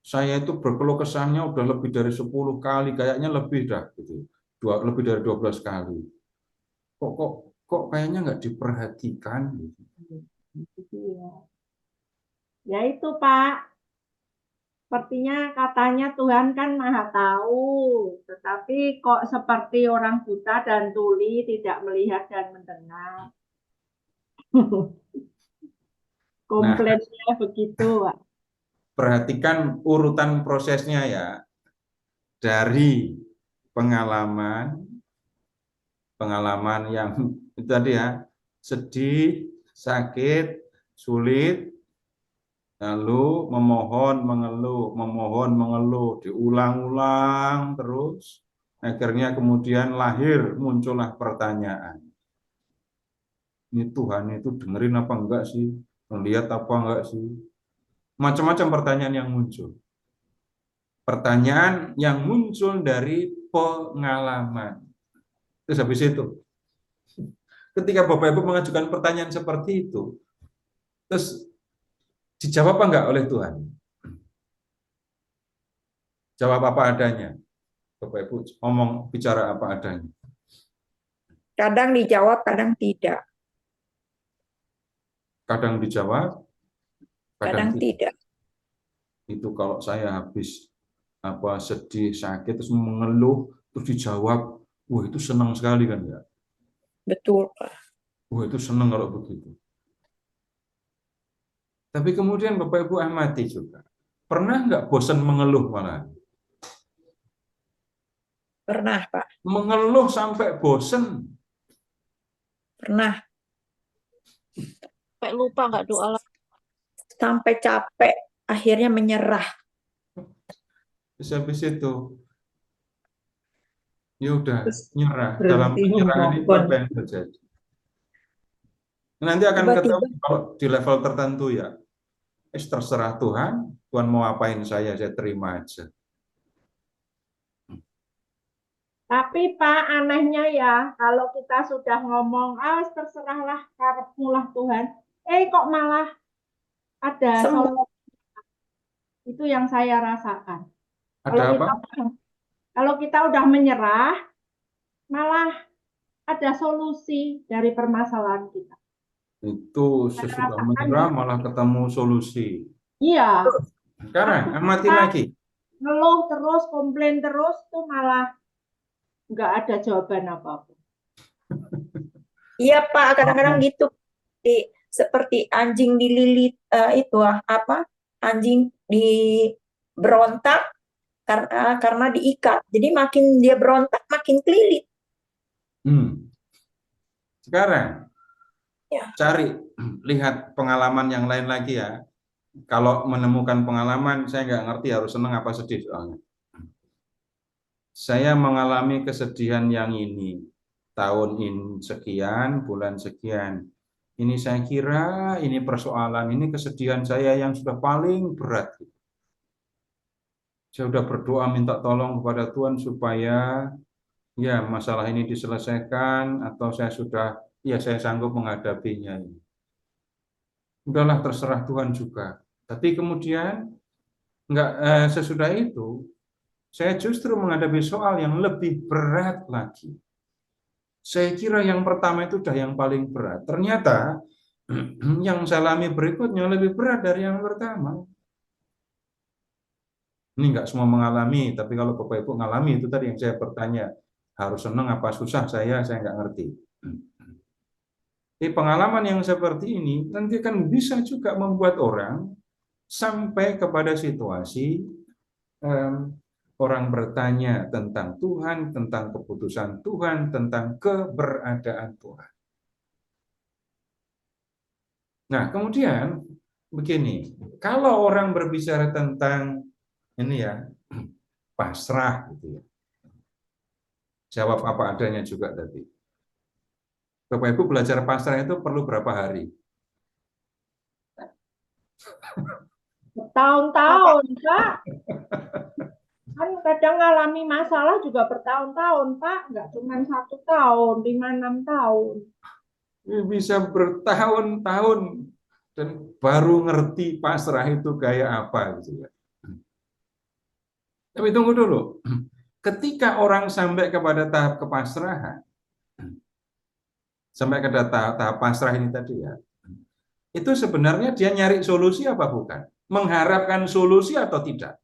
Saya itu berkeluh kesahnya udah lebih dari 10 kali, kayaknya lebih dah gitu. Lebih dari 12 kali. Kok kayaknya nggak diperhatikan gitu. Iya. Ya itu, Pak. Sepertinya katanya Tuhan kan Maha Tahu, tetapi kok seperti orang buta dan tuli, tidak melihat dan mendengar. Komplainnya begitu, Pak. Perhatikan urutan prosesnya ya. Dari pengalaman yang itu tadi ya, sedih, sakit, sulit, lalu memohon, mengeluh, diulang-ulang terus, akhirnya kemudian muncullah pertanyaan. Ini Tuhan itu dengerin apa enggak sih? Melihat apa enggak sih? Macam-macam pertanyaan yang muncul. Pertanyaan yang muncul dari pengalaman. Terus habis itu, ketika Bapak Ibu mengajukan pertanyaan seperti itu, terus dijawab apa enggak oleh Tuhan? Jawab apa adanya. Bapak Ibu bicara apa adanya. Kadang dijawab, kadang tidak. Kadang dijawab, Kadang tidak. Itu kalau saya habis sedih, sakit, terus mengeluh, terus dijawab, wah itu senang sekali kan ya. Betul, Pak. Wah itu senang kalau begitu. Tapi kemudian Bapak Ibu amati juga. Pernah nggak bosan mengeluh malah? Pernah, Pak. Mengeluh sampai bosan. Pernah. Sampai lupa nggak doa lagi. Sampai capek, akhirnya menyerah. Terus habis itu, ya udah nyerah. Berhenti Dalam penyerahan itu memohon. apa yang terjadi? Nanti akan ketemu kalau di level tertentu ya. Terserah Tuhan mau apain saya terima aja. Tapi Pak, anehnya ya, kalau kita sudah ngomong, terserahlah karepmu lah Tuhan, kok malah ada solusi. Itu yang saya rasakan. Ada apa? Kalau kita udah menyerah, malah ada solusi dari permasalahan kita. Itu sesudah menyerah malah ketemu solusi. Iya. Sekarang amati lagi. Ngeluh terus, komplain terus, tuh malah nggak ada jawaban apapun. Iya Pak, kadang-kadang gitu. Seperti anjing dililit anjing berontak karena diikat. Jadi makin dia berontak makin kelilit. Sekarang lihat pengalaman yang lain lagi ya. Kalau menemukan pengalaman, saya nggak ngerti harus senang apa sedih soalnya. Saya mengalami kesedihan yang ini, tahun ini sekian, bulan sekian. Ini saya kira ini persoalan, ini kesedihan saya yang sudah paling berat. Saya udah berdoa minta tolong kepada Tuhan supaya ya masalah ini diselesaikan, atau saya sanggup menghadapinya. Udahlah, terserah Tuhan juga. Tapi kemudian sesudah itu saya justru menghadapi soal yang lebih berat lagi. Saya kira yang pertama itu udah yang paling berat. Ternyata yang saya alami berikutnya lebih berat dari yang pertama. Ini nggak semua mengalami, tapi kalau Bapak Ibu mengalami, itu tadi yang saya bertanya, harus senang apa susah, saya nggak ngerti. Jadi pengalaman yang seperti ini nanti kan bisa juga membuat orang sampai kepada situasi orang bertanya tentang Tuhan, tentang keputusan Tuhan, tentang keberadaan Tuhan. Nah, kemudian begini, kalau orang berbicara tentang ini ya, pasrah gitu ya. Jawab apa adanya juga tadi. Bapak Ibu belajar pasrah itu perlu berapa hari? Bertahun-tahun, Pak. Kan kadang ngalami masalah juga bertahun-tahun, Pak. Nggak cuma 1 tahun, 5-6 tahun. Bisa bertahun-tahun dan baru ngerti pasrah itu kayak apa gitu ya. Tapi tunggu dulu. Ketika orang sampai kepada tahap kepasrahan, sampai ke tahap pasrah ini tadi ya, itu sebenarnya dia nyari solusi apa bukan? Mengharapkan solusi atau tidak?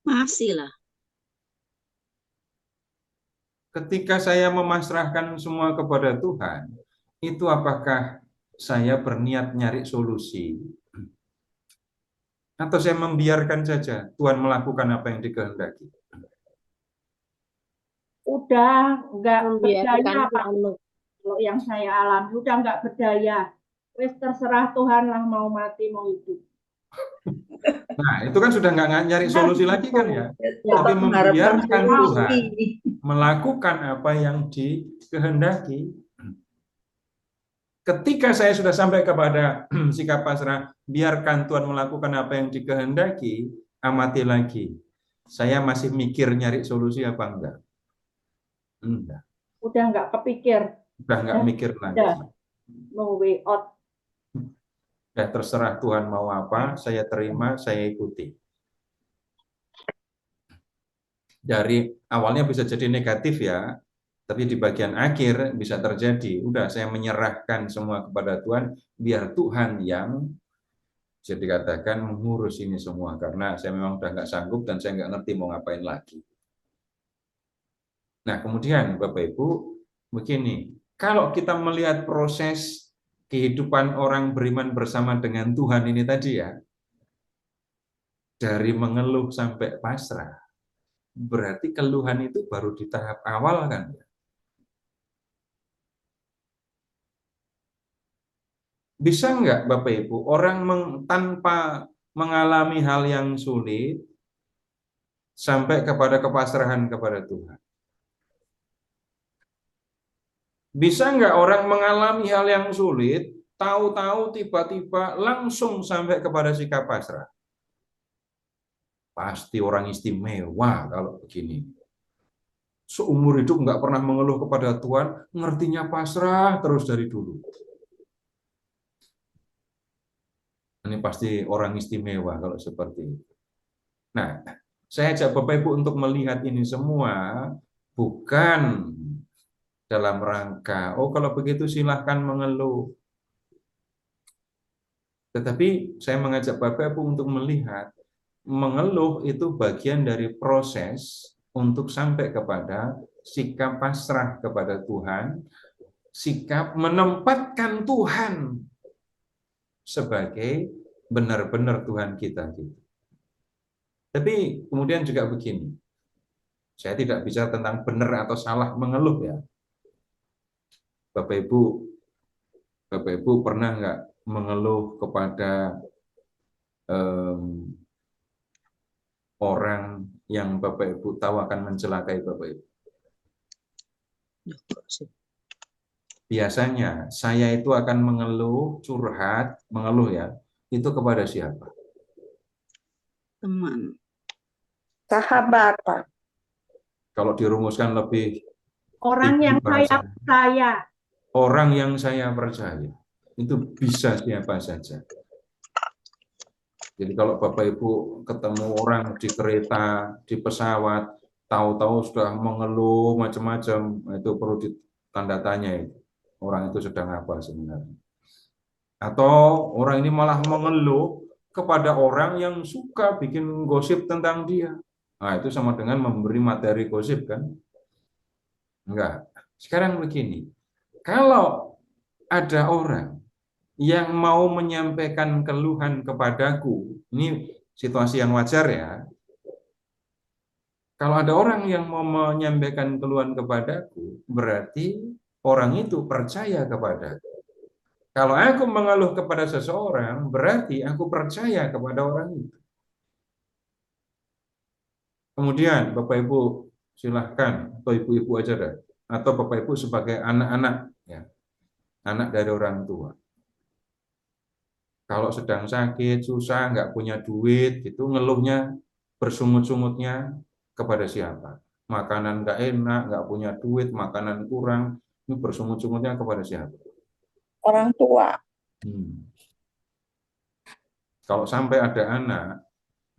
Masih lah. Ketika saya memasrahkan semua kepada Tuhan, itu apakah saya berniat nyari solusi? Atau saya membiarkan saja Tuhan melakukan apa yang dikehendaki? Udah nggak Membiarkan berdaya, Pak. Tuhan. Kalau yang saya alami, udah nggak berdaya. Wes terserah Tuhan lah, mau mati, mau hidup. Nah, itu kan sudah nggak nyari solusi lagi kan ya? Tapi Tetap mengharapkan membiarkan solusi. Tuhan melakukan apa yang dikehendaki. Ketika saya sudah sampai kepada sikap pasrah, biarkan Tuhan melakukan apa yang dikehendaki, amati lagi. Saya masih mikir nyari solusi apa enggak? Enggak. Udah nggak kepikir. Udah nggak mikir lagi. No way out. Ya, terserah Tuhan mau apa, saya terima, saya ikuti. Dari awalnya bisa jadi negatif ya, tapi di bagian akhir bisa terjadi, udah saya menyerahkan semua kepada Tuhan, biar Tuhan yang bisa dikatakan mengurus ini semua, karena saya memang udah nggak sanggup dan saya nggak ngerti mau ngapain lagi. Nah, kemudian Bapak Ibu, begini, kalau kita melihat proses kehidupan orang beriman bersama dengan Tuhan ini tadi ya, dari mengeluh sampai pasrah, berarti keluhan itu baru di tahap awal kan ya. Bisa nggak Bapak Ibu, orang tanpa mengalami hal yang sulit, sampai kepada kepasrahan kepada Tuhan? Bisa nggak orang mengalami hal yang sulit, tahu-tahu tiba-tiba langsung sampai kepada sikap pasrah? Pasti orang istimewa kalau begini. Seumur hidup nggak pernah mengeluh kepada Tuhan, ngertinya pasrah terus dari dulu. Ini pasti orang istimewa kalau seperti itu. Nah, saya ajak Bapak Ibu untuk melihat ini semua bukan dalam rangka, oh kalau begitu silahkan mengeluh. Tetapi saya mengajak Bapak Ibu untuk melihat, mengeluh itu bagian dari proses untuk sampai kepada sikap pasrah kepada Tuhan, sikap menempatkan Tuhan sebagai benar-benar Tuhan kita. Tapi kemudian juga begini, saya tidak bicara tentang benar atau salah mengeluh ya. Bapak Ibu pernah nggak mengeluh kepada orang yang Bapak Ibu tahu akan mencelakai Bapak Ibu? Biasanya saya itu akan mengeluh, curhat, mengeluh ya, itu kepada siapa? Teman. Sahabat, Pak. Kalau dirumuskan lebih Orang tinggi yang saya bahasa, percaya. orang yang saya percaya. Itu bisa siapa saja. Jadi kalau Bapak Ibu ketemu orang di kereta, di pesawat, tahu-tahu sudah mengeluh macam-macam, itu perlu ditanda tanya itu. Orang itu sedang apa sebenarnya. Atau orang ini malah mengeluh kepada orang yang suka bikin gosip tentang dia. Nah, itu sama dengan memberi materi gosip kan? Enggak. Sekarang begini, kalau ada orang yang mau menyampaikan keluhan kepadaku, ini situasi yang wajar ya. Kalau ada orang yang mau menyampaikan keluhan kepadaku, berarti orang itu percaya kepadaku. Kalau aku mengeluh kepada seseorang, berarti aku percaya kepada orang itu. Kemudian Bapak Ibu silahkan, atau ibu-ibu aja dah, atau Bapak Ibu sebagai anak-anak, ya, anak dari orang tua. Kalau sedang sakit, susah, nggak punya duit, itu ngeluhnya bersungut-sungutnya kepada siapa? Makanan nggak enak, nggak punya duit, makanan kurang, ini bersungut-sungutnya kepada siapa? Orang tua. Kalau sampai ada anak,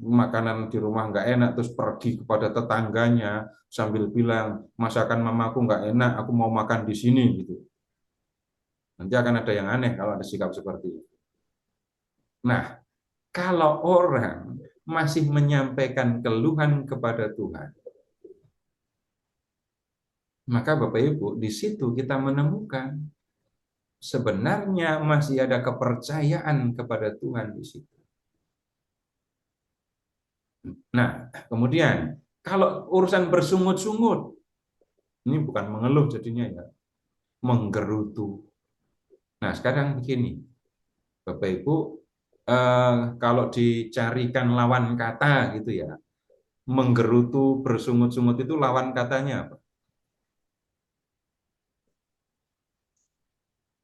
makanan di rumah nggak enak, terus pergi kepada tetangganya sambil bilang, masakan mamaku nggak enak, aku mau makan di sini, gitu. Nanti akan ada yang aneh kalau ada sikap seperti itu. Nah, kalau orang masih menyampaikan keluhan kepada Tuhan, maka Bapak Ibu, di situ kita menemukan sebenarnya masih ada kepercayaan kepada Tuhan di situ. Nah, kemudian kalau urusan bersungut-sungut, ini bukan mengeluh jadinya ya, menggerutu. Nah, sekarang begini, Bapak Ibu, kalau dicarikan lawan kata gitu ya, menggerutu, bersungut-sungut itu lawan katanya apa?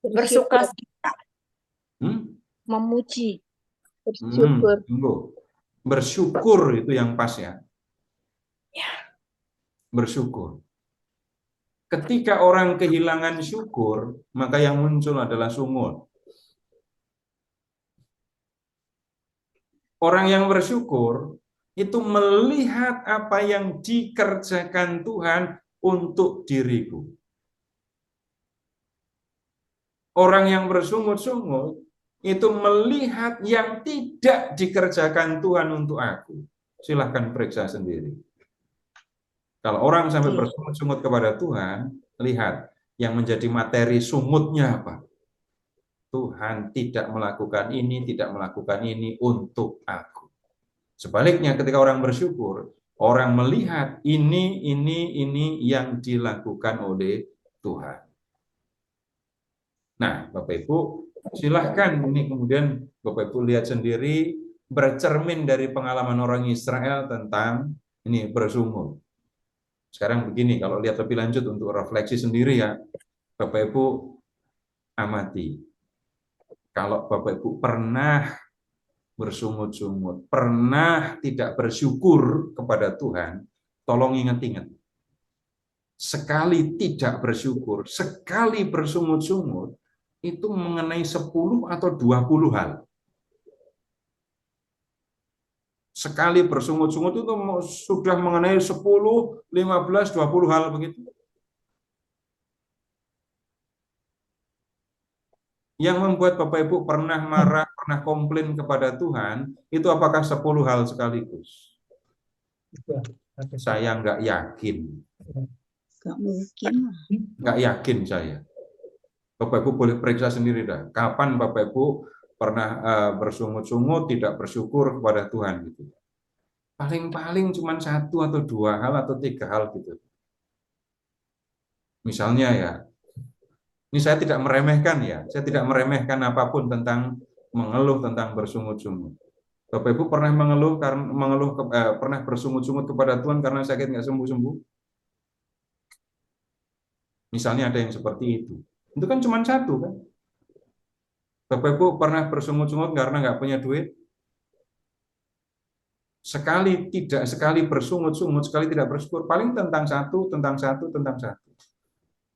Bersuka cita. Memuji, bersyukur. Bersyukur itu yang pas ya. Bersyukur. Ketika orang kehilangan syukur, maka yang muncul adalah sungut. Orang yang bersyukur itu melihat apa yang dikerjakan Tuhan untuk diriku. Orang yang bersungut-sungut itu melihat yang tidak dikerjakan Tuhan untuk aku. Silahkan periksa sendiri. Kalau orang sampai bersungut-sungut kepada Tuhan, lihat yang menjadi materi sungutnya apa. Tuhan tidak melakukan ini, tidak melakukan ini untuk aku. Sebaliknya ketika orang bersyukur, orang melihat ini yang dilakukan oleh Tuhan. Nah, Bapak Ibu, silahkan ini kemudian Bapak Ibu lihat sendiri, bercermin dari pengalaman orang Israel tentang ini bersungut. Sekarang begini, kalau lihat lebih lanjut untuk refleksi sendiri ya, Bapak Ibu amati. Kalau Bapak Ibu pernah bersungut-sungut, pernah tidak bersyukur kepada Tuhan, tolong ingat-ingat. Sekali tidak bersyukur, sekali bersungut-sungut, itu mengenai 10 atau 20 hal. Sekali bersungut-sungut itu sudah mengenai 10, 15, 20 hal begitu. Yang membuat Bapak Ibu pernah marah, pernah komplain kepada Tuhan, itu apakah 10 hal sekaligus? Saya nggak yakin. Nggak mungkin. Nggak yakin saya. Bapak Ibu boleh periksa sendiri dah. Kapan Bapak Ibu pernah bersungut-sungut, tidak bersyukur kepada Tuhan gitu. Paling-paling cuma 1 atau 2 hal atau 3 hal gitu. Misalnya ya, ini saya tidak meremehkan ya, saya tidak meremehkan apapun tentang mengeluh tentang bersungut-sungut. Bapak Ibu pernah pernah bersungut-sungut kepada Tuhan karena sakit nggak sembuh-sembuh? Misalnya ada yang seperti itu kan cuma 1 kan. Bapak Ibu pernah bersungut-sungut karena nggak punya duit? Sekali tidak, sekali bersungut-sungut, sekali tidak bersyukur, paling tentang satu.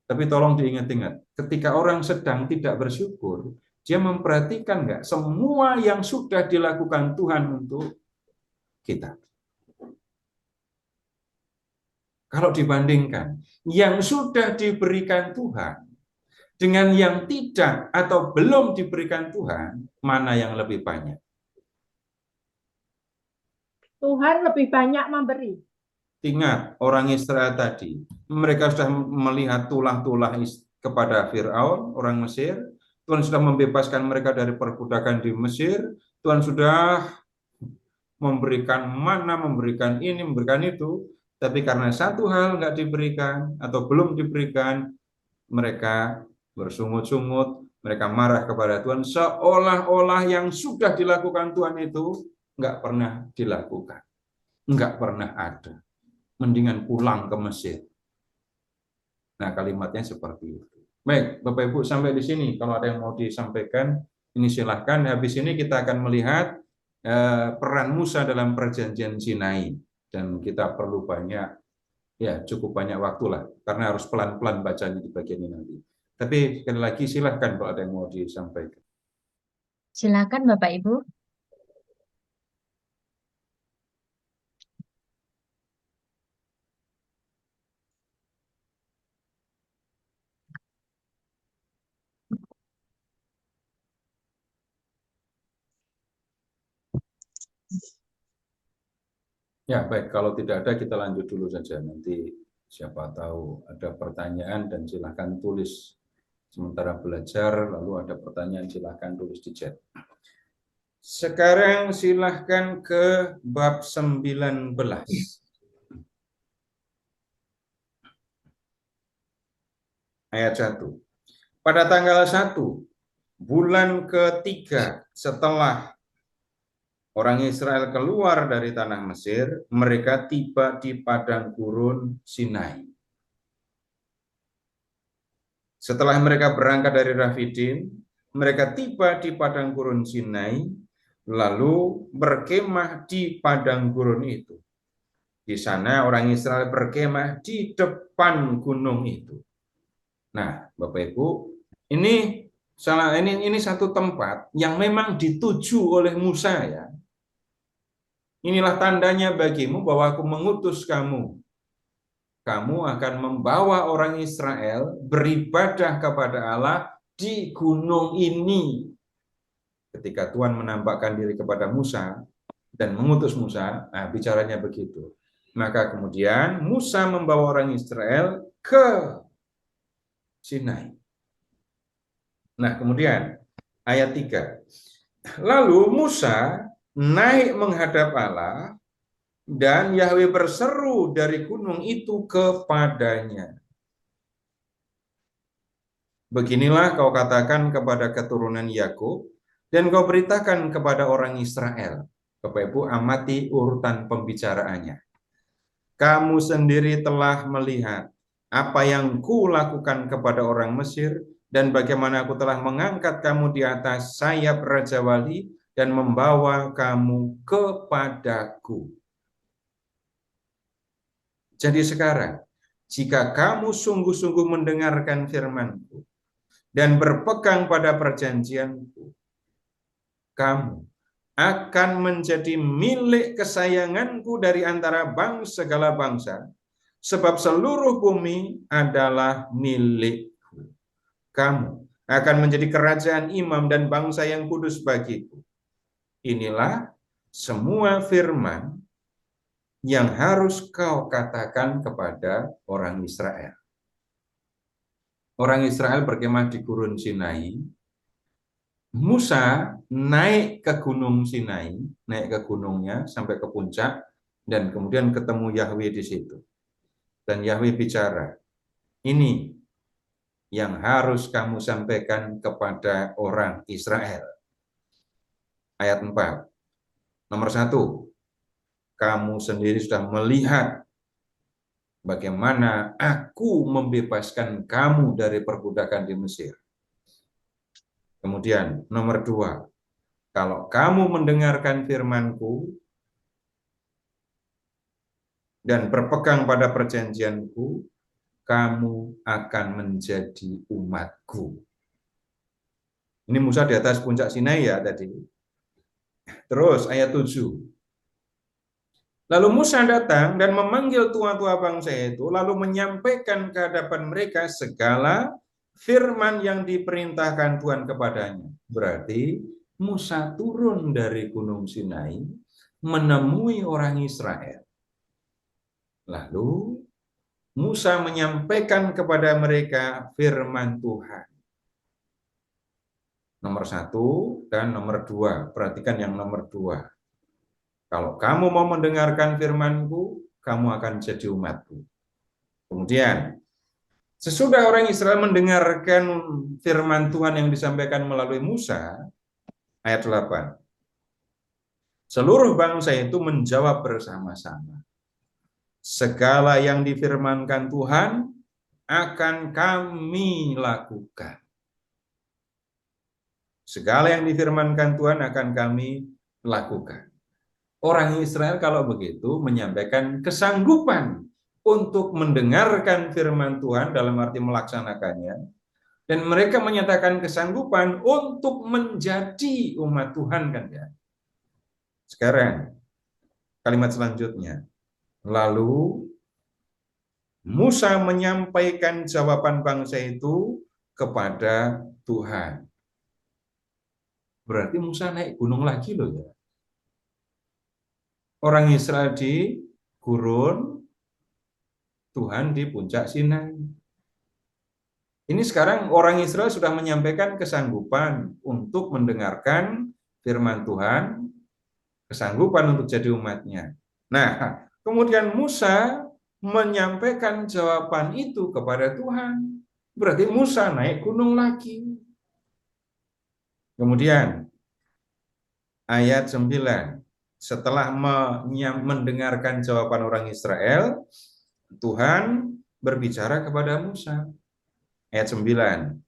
Tapi tolong diingat-ingat, ketika orang sedang tidak bersyukur, dia memperhatikan nggak semua yang sudah dilakukan Tuhan untuk kita. Kalau dibandingkan yang sudah diberikan Tuhan dengan yang tidak atau belum diberikan Tuhan, mana yang lebih banyak? Tuhan lebih banyak memberi. Ingat orang Israel tadi, mereka sudah melihat tulah-tulah kepada Firaun, orang Mesir. Tuhan sudah membebaskan mereka dari perbudakan di Mesir. Tuhan sudah memberikan mana, memberikan ini, memberikan itu. Tapi karena satu hal nggak diberikan atau belum diberikan, mereka bersungut-sungut, mereka marah kepada Tuhan, seolah-olah yang sudah dilakukan Tuhan itu nggak pernah dilakukan, nggak pernah ada. Mendingan pulang ke Mesir. Nah, kalimatnya seperti itu. Baik, Bapak Ibu sampai di sini. Kalau ada yang mau disampaikan, ini silahkan. Habis ini kita akan melihat peran Musa dalam perjanjian Sinai. Dan kita perlu banyak, ya cukup banyak waktu lah. Karena harus pelan-pelan bacanya di bagian ini nanti. Tapi sekali lagi silahkan kalau ada yang mau disampaikan. Silakan Bapak Ibu. Ya, baik. Kalau tidak ada, kita lanjut dulu saja. Nanti siapa tahu ada pertanyaan dan silahkan tulis. Sementara belajar, lalu ada pertanyaan, silahkan tulis di chat. Sekarang silahkan ke bab 19. Ayat 1. Pada tanggal 1, bulan ketiga setelah orang Israel keluar dari tanah Mesir, mereka tiba di padang gurun Sinai. Setelah mereka berangkat dari Rafidim, mereka tiba di padang gurun Sinai, lalu berkemah di padang gurun itu. Di sana orang Israel berkemah di depan gunung itu. Nah, Bapak Ibu, ini satu tempat yang memang dituju oleh Musa ya. Inilah tandanya bagimu bahwa aku mengutus kamu. Kamu akan membawa orang Israel beribadah kepada Allah di gunung ini. Ketika Tuhan menampakkan diri kepada Musa dan mengutus Musa, nah bicaranya begitu. Maka kemudian Musa membawa orang Israel ke Sinai. Nah kemudian ayat 3. Lalu Musa naik menghadap Allah, dan Yahweh berseru dari gunung itu kepadanya. Beginilah kau katakan kepada keturunan Yakub, dan kau beritakan kepada orang Israel. Bapak Ibu amati urutan pembicaraannya. Kamu sendiri telah melihat apa yang kulakukan kepada orang Mesir, dan bagaimana aku telah mengangkat kamu di atas sayap Raja Wali, dan membawa kamu kepadaku. Jadi sekarang, jika kamu sungguh-sungguh mendengarkan firman-Ku dan berpegang pada perjanjian-Ku, kamu akan menjadi milik kesayangan-Ku dari antara segala bangsa, sebab seluruh bumi adalah milik-Ku. Kamu akan menjadi kerajaan imam dan bangsa yang kudus bagiku. Inilah semua firman yang harus kau katakan kepada orang Israel. Orang Israel berkemah di gurun Sinai. Musa naik ke gunung Sinai, naik ke gunungnya sampai ke puncak, dan kemudian ketemu Yahweh di situ. Dan Yahweh bicara, ini yang harus kamu sampaikan kepada orang Israel. Ayat 4. Nomor 1. Kamu sendiri sudah melihat bagaimana aku membebaskan kamu dari perbudakan di Mesir. Kemudian nomor 2, kalau kamu mendengarkan firman-Ku dan berpegang pada perjanjian-Ku, kamu akan menjadi umat-Ku. Ini Musa di atas puncak Sinai ya tadi. Terus ayat 7. Lalu Musa datang dan memanggil tua-tua bangsa itu, lalu menyampaikan ke hadapan mereka segala firman yang diperintahkan Tuhan kepadanya. Berarti Musa turun dari Gunung Sinai menemui orang Israel. Lalu Musa menyampaikan kepada mereka firman Tuhan. Nomor 1 dan nomor 2. Perhatikan yang nomor 2. Kalau kamu mau mendengarkan firman-Ku, kamu akan jadi umat-Ku. Kemudian, sesudah orang Israel mendengarkan firman Tuhan yang disampaikan melalui Musa, ayat 8. Seluruh bangsa itu menjawab bersama-sama. Segala yang difirmankan Tuhan akan kami lakukan. Segala yang difirmankan Tuhan akan kami lakukan. Orang Israel kalau begitu menyampaikan kesanggupan untuk mendengarkan firman Tuhan dalam arti melaksanakannya. Dan mereka menyatakan kesanggupan untuk menjadi umat Tuhan kan ya. Sekarang kalimat selanjutnya. Lalu Musa menyampaikan jawaban bangsa itu kepada Tuhan. Berarti Musa naik gunung lagi loh ya. Orang Israel di gurun, Tuhan di puncak Sinai. Ini sekarang orang Israel sudah menyampaikan kesanggupan untuk mendengarkan firman Tuhan, kesanggupan untuk jadi umatnya. Nah, kemudian Musa menyampaikan jawaban itu kepada Tuhan. Berarti Musa naik gunung lagi. Kemudian ayat 9. Setelah mendengarkan jawaban orang Israel, Tuhan berbicara kepada Musa. Ayat 9.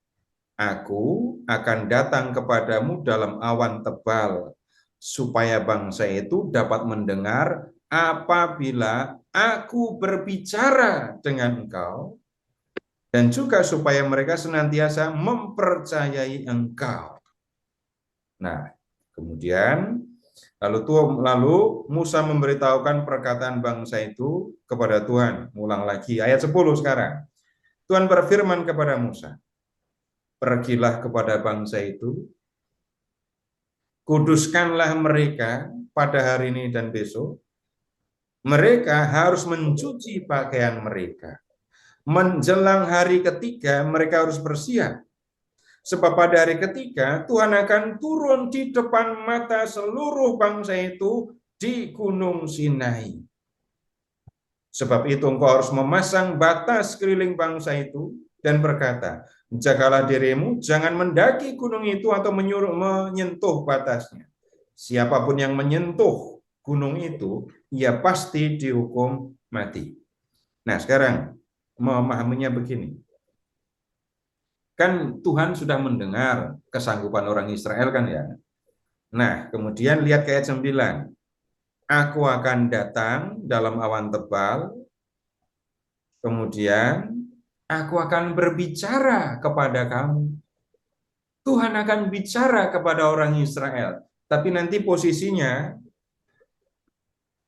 Aku akan datang kepadamu dalam awan tebal, supaya bangsa itu dapat mendengar apabila aku berbicara dengan engkau, dan juga supaya mereka senantiasa mempercayai engkau. Nah, kemudian Lalu Musa memberitahukan perkataan bangsa itu kepada Tuhan. Ulang lagi, ayat 10 sekarang. Tuhan berfirman kepada Musa, pergilah kepada bangsa itu, kuduskanlah mereka pada hari ini dan besok. Mereka harus mencuci pakaian mereka. Menjelang hari ketiga, mereka harus bersiap. Sebab pada hari ketiga Tuhan akan turun di depan mata seluruh bangsa itu di Gunung Sinai. Sebab itu engkau harus memasang batas keliling bangsa itu dan berkata, jagalah dirimu, jangan mendaki gunung itu atau menyentuh batasnya. Siapapun yang menyentuh gunung itu, ia pasti dihukum mati. Nah, sekarang memahaminya begini. Kan Tuhan sudah mendengar kesanggupan orang Israel kan ya. Nah, kemudian lihat ke ayat 9. Aku akan datang dalam awan tebal. Kemudian aku akan berbicara kepada kamu. Tuhan akan bicara kepada orang Israel. Tapi nanti posisinya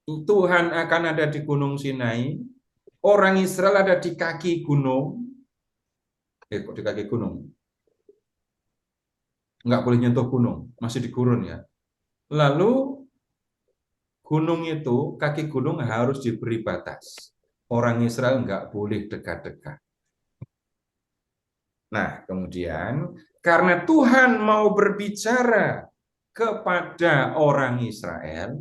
Tuhan akan ada di Gunung Sinai. Orang Israel ada di kaki gunung. Kok di kaki gunung? Nggak boleh nyentuh gunung, masih di gurun ya. Lalu gunung itu, kaki gunung harus diberi batas. Orang Israel nggak boleh dekat-dekat. Nah, kemudian karena Tuhan mau berbicara kepada orang Israel,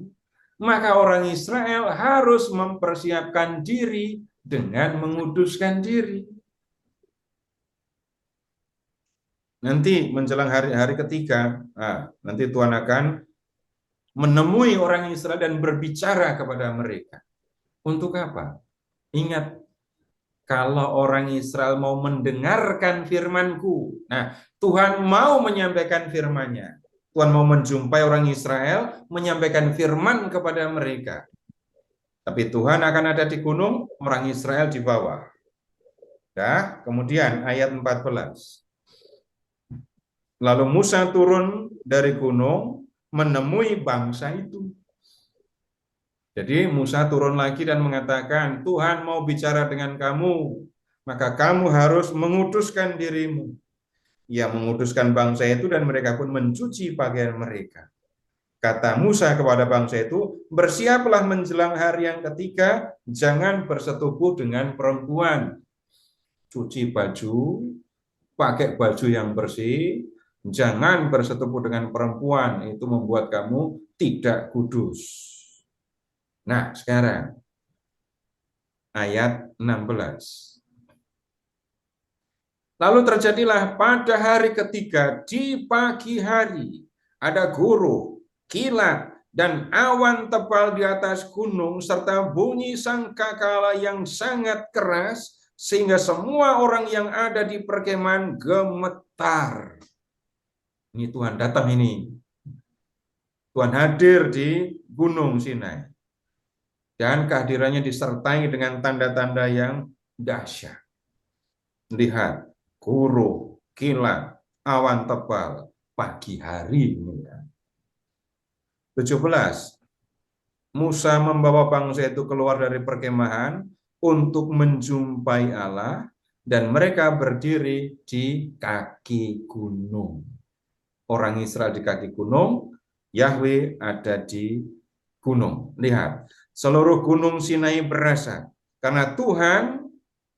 maka orang Israel harus mempersiapkan diri dengan menguduskan diri. Nanti menjelang hari ketiga, nanti Tuhan akan menemui orang Israel dan berbicara kepada mereka. Untuk apa? Ingat, kalau orang Israel mau mendengarkan firman-Ku. Nah, Tuhan mau menyampaikan firman-Nya. Tuhan mau menjumpai orang Israel, menyampaikan firman kepada mereka. Tapi Tuhan akan ada di gunung, orang Israel di bawah. Nah, kemudian ayat 14. Lalu Musa turun dari gunung menemui bangsa itu. Jadi Musa turun lagi dan mengatakan, Tuhan mau bicara dengan kamu, maka kamu harus menguduskan dirimu. Ia menguduskan bangsa itu dan mereka pun mencuci pakaian mereka. Kata Musa kepada bangsa itu, bersiaplah menjelang hari yang ketiga, jangan bersetubuh dengan perempuan. Cuci baju, pakai baju yang bersih, jangan bersetubuh dengan perempuan, itu membuat kamu tidak kudus. Nah, sekarang ayat 16. Lalu terjadilah pada hari ketiga di pagi hari ada guruh, kilat, dan awan tebal di atas gunung serta bunyi sangkakala yang sangat keras sehingga semua orang yang ada di perkemahan gemetar. Ini Tuhan datang ini. Tuhan hadir di Gunung Sinai. Dan kehadirannya disertai dengan tanda-tanda yang dahsyat. Lihat, guruh, kilat, awan tebal, pagi hari. 17. Musa membawa bangsa itu keluar dari perkemahan untuk menjumpai Allah, dan mereka berdiri di kaki gunung. Orang Israel di kaki gunung, Yahweh ada di gunung. Lihat, seluruh gunung Sinai berasap karena Tuhan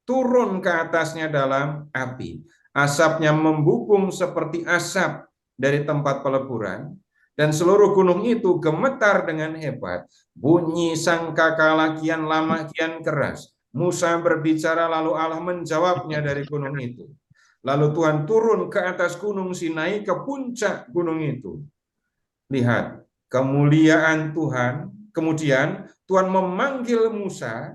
turun ke atasnya dalam api. Asapnya membubung seperti asap dari tempat peleburan, dan seluruh gunung itu gemetar dengan hebat. Bunyi sangkakala kian lama kian keras. Musa berbicara lalu Allah menjawabnya dari gunung itu. Lalu Tuhan turun ke atas gunung Sinai, ke puncak gunung itu. Lihat, kemuliaan Tuhan. Kemudian Tuhan memanggil Musa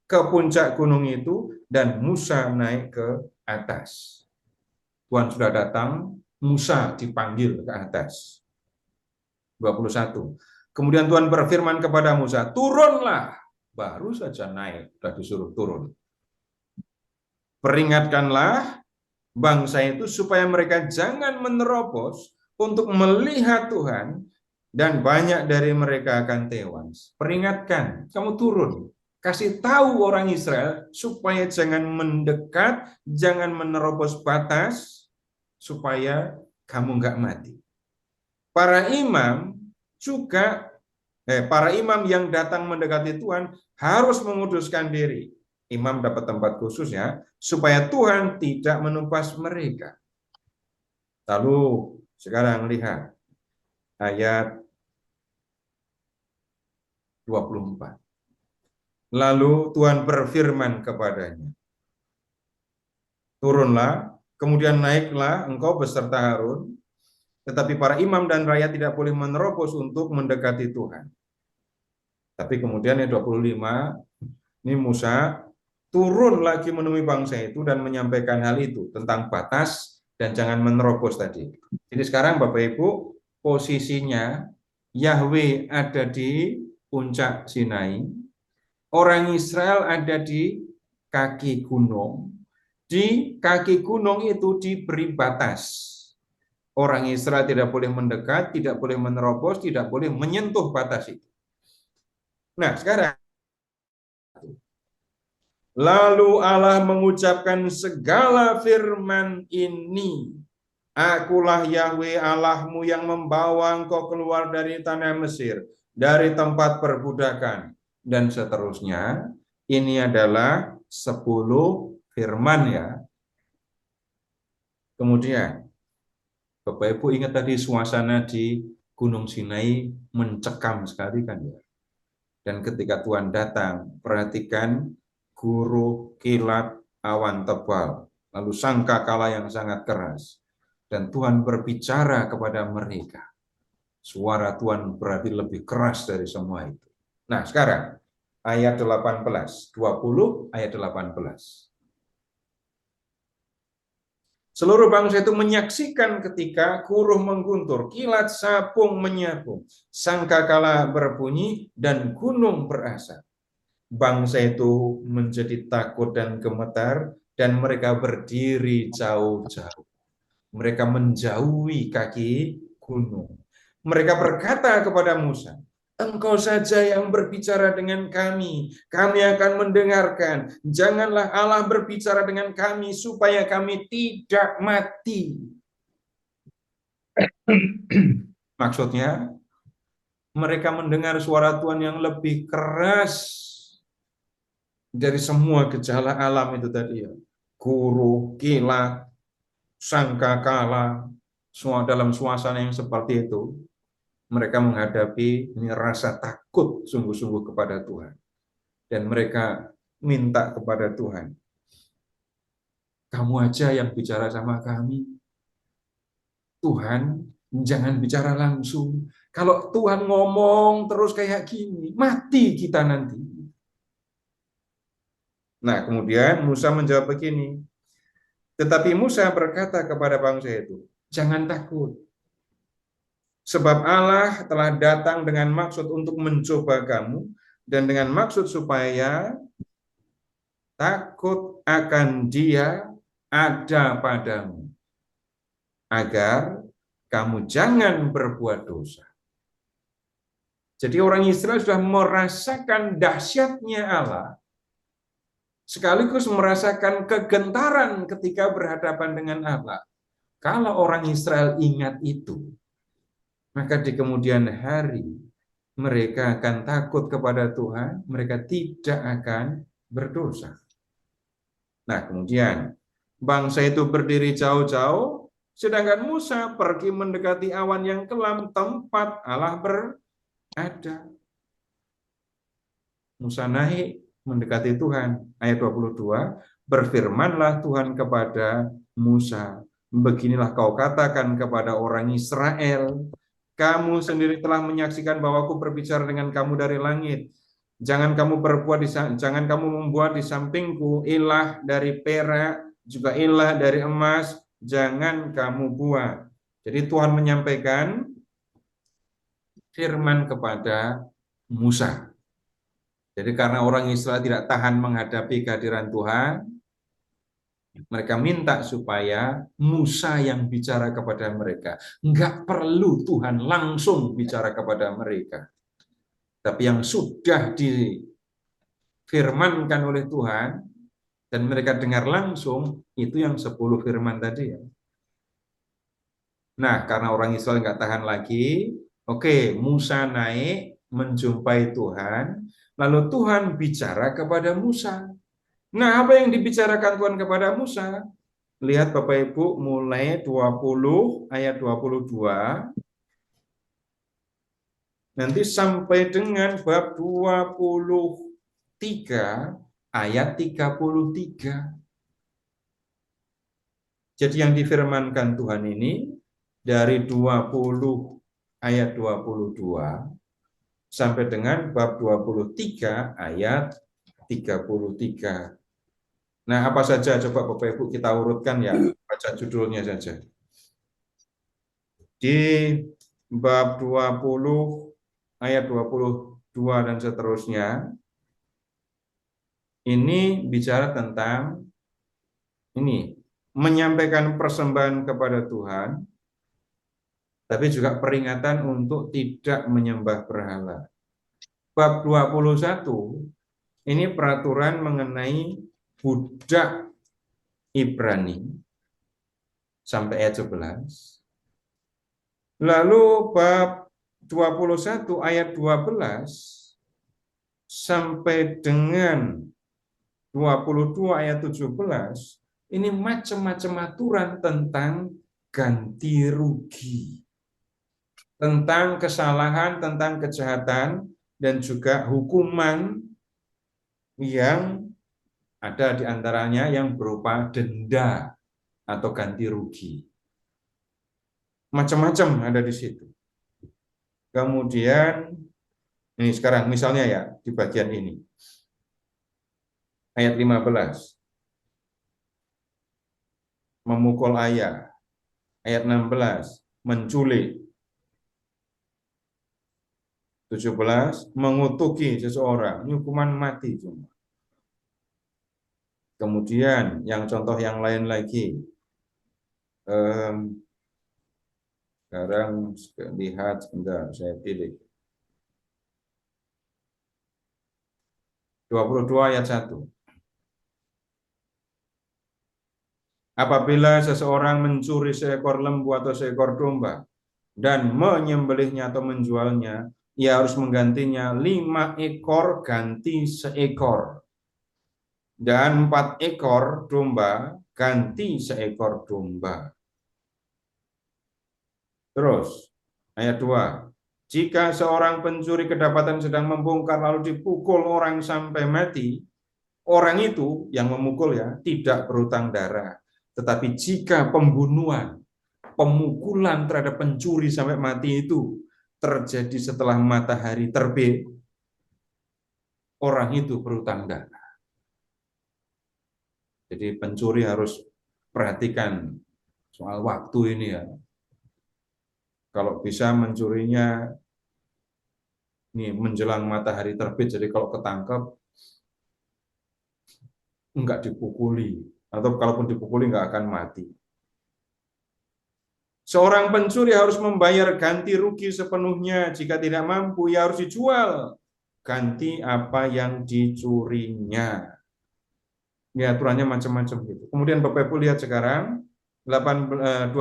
ke puncak gunung itu, dan Musa naik ke atas. Tuhan sudah datang, Musa dipanggil ke atas. 21. Kemudian Tuhan berfirman kepada Musa, turunlah. Baru saja naik, sudah disuruh turun. Peringatkanlah bangsa itu supaya mereka jangan menerobos untuk melihat Tuhan, dan banyak dari mereka akan tewas. Peringatkan, kamu turun. Kasih tahu orang Israel supaya jangan mendekat, jangan menerobos batas, supaya kamu nggak mati. Para imam juga, para imam yang datang mendekati Tuhan harus menguduskan diri. Imam dapat tempat khusus ya, supaya Tuhan tidak menumpas mereka. Lalu sekarang lihat ayat 24. Lalu Tuhan berfirman kepadanya, turunlah, kemudian naiklah engkau beserta Harun, tetapi para imam dan rakyat tidak boleh menerobos untuk mendekati Tuhan. Tapi kemudian ayat 25, ini Musa turun lagi menemui bangsa itu dan menyampaikan hal itu tentang batas dan jangan menerobos tadi. Jadi sekarang Bapak Ibu, posisinya Yahweh ada di puncak Sinai, orang Israel ada di kaki gunung. Di kaki gunung itu diberi batas. Orang Israel tidak boleh mendekat, tidak boleh menerobos, tidak boleh menyentuh batas itu. Nah, sekarang lalu Allah mengucapkan segala firman ini. Akulah Yahweh Allahmu yang membawa engkau keluar dari tanah Mesir, dari tempat perbudakan, dan seterusnya. Ini adalah 10 firman ya. Kemudian, Bapak Ibu ingat tadi suasana di Gunung Sinai mencekam sekali kan ya. Dan ketika Tuhan datang, perhatikan guruh, kilat, awan tebal, lalu sangkakala yang sangat keras. Dan Tuhan berbicara kepada mereka. Suara Tuhan berarti lebih keras dari semua itu. Nah, sekarang ayat 18, 20 ayat 18. Seluruh bangsa itu menyaksikan ketika kuruh mengguntur, kilat sapung menyapung, sangkakala berbunyi, dan gunung berasap. Bangsa itu menjadi takut dan gemetar, dan mereka berdiri jauh-jauh. Mereka menjauhi kaki gunung. Mereka berkata kepada Musa, "Engkau saja yang berbicara dengan kami akan mendengarkan. Janganlah Allah berbicara dengan kami supaya kami tidak mati." Maksudnya, mereka mendengar suara Tuhan yang lebih keras dari semua gejala alam itu tadi ya. Kuruh, kilat, sangkakala, semua dalam suasana yang seperti itu. Mereka menghadapi rasa takut sungguh-sungguh kepada Tuhan. Dan mereka minta kepada Tuhan, "Kamu aja yang bicara sama kami. Tuhan, jangan bicara langsung. Kalau Tuhan ngomong terus kayak gini, mati kita nanti." Nah, kemudian Musa menjawab begini, tetapi Musa berkata kepada bangsa itu, "Jangan takut. Sebab Allah telah datang dengan maksud untuk mencoba kamu, dan dengan maksud supaya takut akan Dia ada padamu, agar kamu jangan berbuat dosa." Jadi orang Israel sudah merasakan dahsyatnya Allah, sekaligus merasakan kegentaran ketika berhadapan dengan Allah. Kalau orang Israel ingat itu, maka di kemudian hari mereka akan takut kepada Tuhan, mereka tidak akan berdosa. Nah, kemudian bangsa itu berdiri jauh-jauh, sedangkan Musa pergi mendekati awan yang kelam tempat Allah berada. Musa naik mendekati Tuhan. Ayat 22, berfirmanlah Tuhan kepada Musa, "Beginilah kau katakan kepada orang Israel, kamu sendiri telah menyaksikan bahwa aku berbicara dengan kamu dari langit. Jangan kamu membuat di sampingku ilah dari perak, juga ilah dari emas, jangan kamu buat." Jadi Tuhan menyampaikan firman kepada Musa. Jadi karena orang Israel tidak tahan menghadapi kehadiran Tuhan, mereka minta supaya Musa yang bicara kepada mereka. Enggak perlu Tuhan langsung bicara kepada mereka. Tapi yang sudah difirmankan oleh Tuhan, dan mereka dengar langsung, itu yang 10 firman tadi ya. Nah, karena orang Israel enggak tahan lagi, oke, Musa naik menjumpai Tuhan, lalu Tuhan bicara kepada Musa. Nah, apa yang dibicarakan Tuhan kepada Musa? Lihat Bapak Ibu, mulai 20 ayat 22 nanti sampai dengan bab 23 ayat 33. Jadi yang difirmankan Tuhan ini dari 20 ayat 22 sampai dengan bab 23 ayat 33. Nah, apa saja coba Bapak Ibu kita urutkan ya, baca judulnya saja. Di bab 20 ayat 22 dan seterusnya, ini bicara tentang ini, menyampaikan persembahan kepada Tuhan, tapi juga peringatan untuk tidak menyembah berhala. Bab 21, ini peraturan mengenai budak Ibrani sampai ayat 11. Lalu bab 21 ayat 12 sampai dengan 22 ayat 17, ini macam-macam aturan tentang ganti rugi, tentang kesalahan, tentang kejahatan, dan juga hukuman yang ada di antaranya yang berupa denda atau ganti rugi. Macam-macam ada di situ. Kemudian, ini sekarang misalnya ya, di bagian ini. Ayat 15. memukul ayah. Ayat 16, menculik. 17, mengutuki seseorang. Ini hukuman mati cuma. Kemudian yang contoh yang lain lagi. Sekarang lihat, sebentar saya pilih. 22 ayat 1. Apabila seseorang mencuri seekor lembu atau seekor domba dan menyembelihnya atau menjualnya, ia harus menggantinya 5 ekor ganti seekor. Dan 4 ekor domba ganti seekor domba. Terus, ayat 2. Jika seorang pencuri kedapatan sedang membongkar lalu dipukul orang sampai mati, orang itu yang memukul ya tidak berhutang darah. Tetapi jika pembunuhan, pemukulan terhadap pencuri sampai mati itu terjadi setelah matahari terbit, orang itu berhutang darah. Jadi pencuri harus perhatikan soal waktu ini ya. Kalau bisa mencurinya nih menjelang matahari terbit, jadi kalau ketangkep enggak dipukuli, atau kalaupun dipukuli enggak akan mati. Seorang pencuri harus membayar ganti rugi sepenuhnya. Jika tidak mampu, ia harus dijual ganti apa yang dicurinya. Ya, aturannya macam-macam gitu. Kemudian Bapak Ibu lihat sekarang 22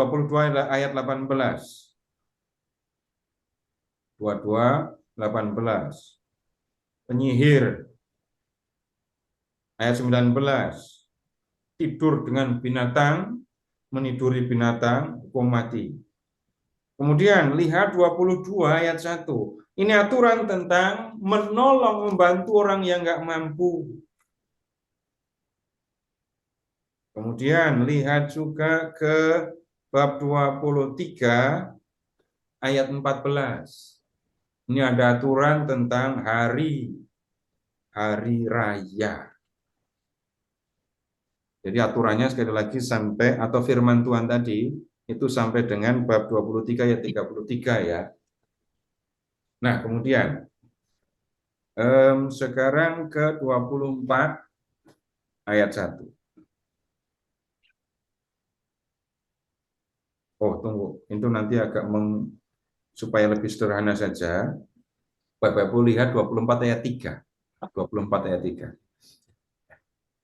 ayat 18. 22 18. Penyihir. Ayat 19. Tidur dengan binatang, meniduri binatang, hukum mati. Kemudian lihat 22 ayat 1. Ini aturan tentang menolong, membantu orang yang nggak mampu. Kemudian lihat juga ke bab 23 ayat 14. Ini ada aturan tentang hari raya. Jadi aturannya sekali lagi sampai, atau firman Tuhan tadi itu sampai dengan bab 23 ayat 33 ya. Nah, kemudian sekarang ke 24 ayat 1. Oh, tunggu. Itu nanti agak supaya lebih sederhana saja. Bapak Ibu lihat 24 ayat 3. 24 ayat 3.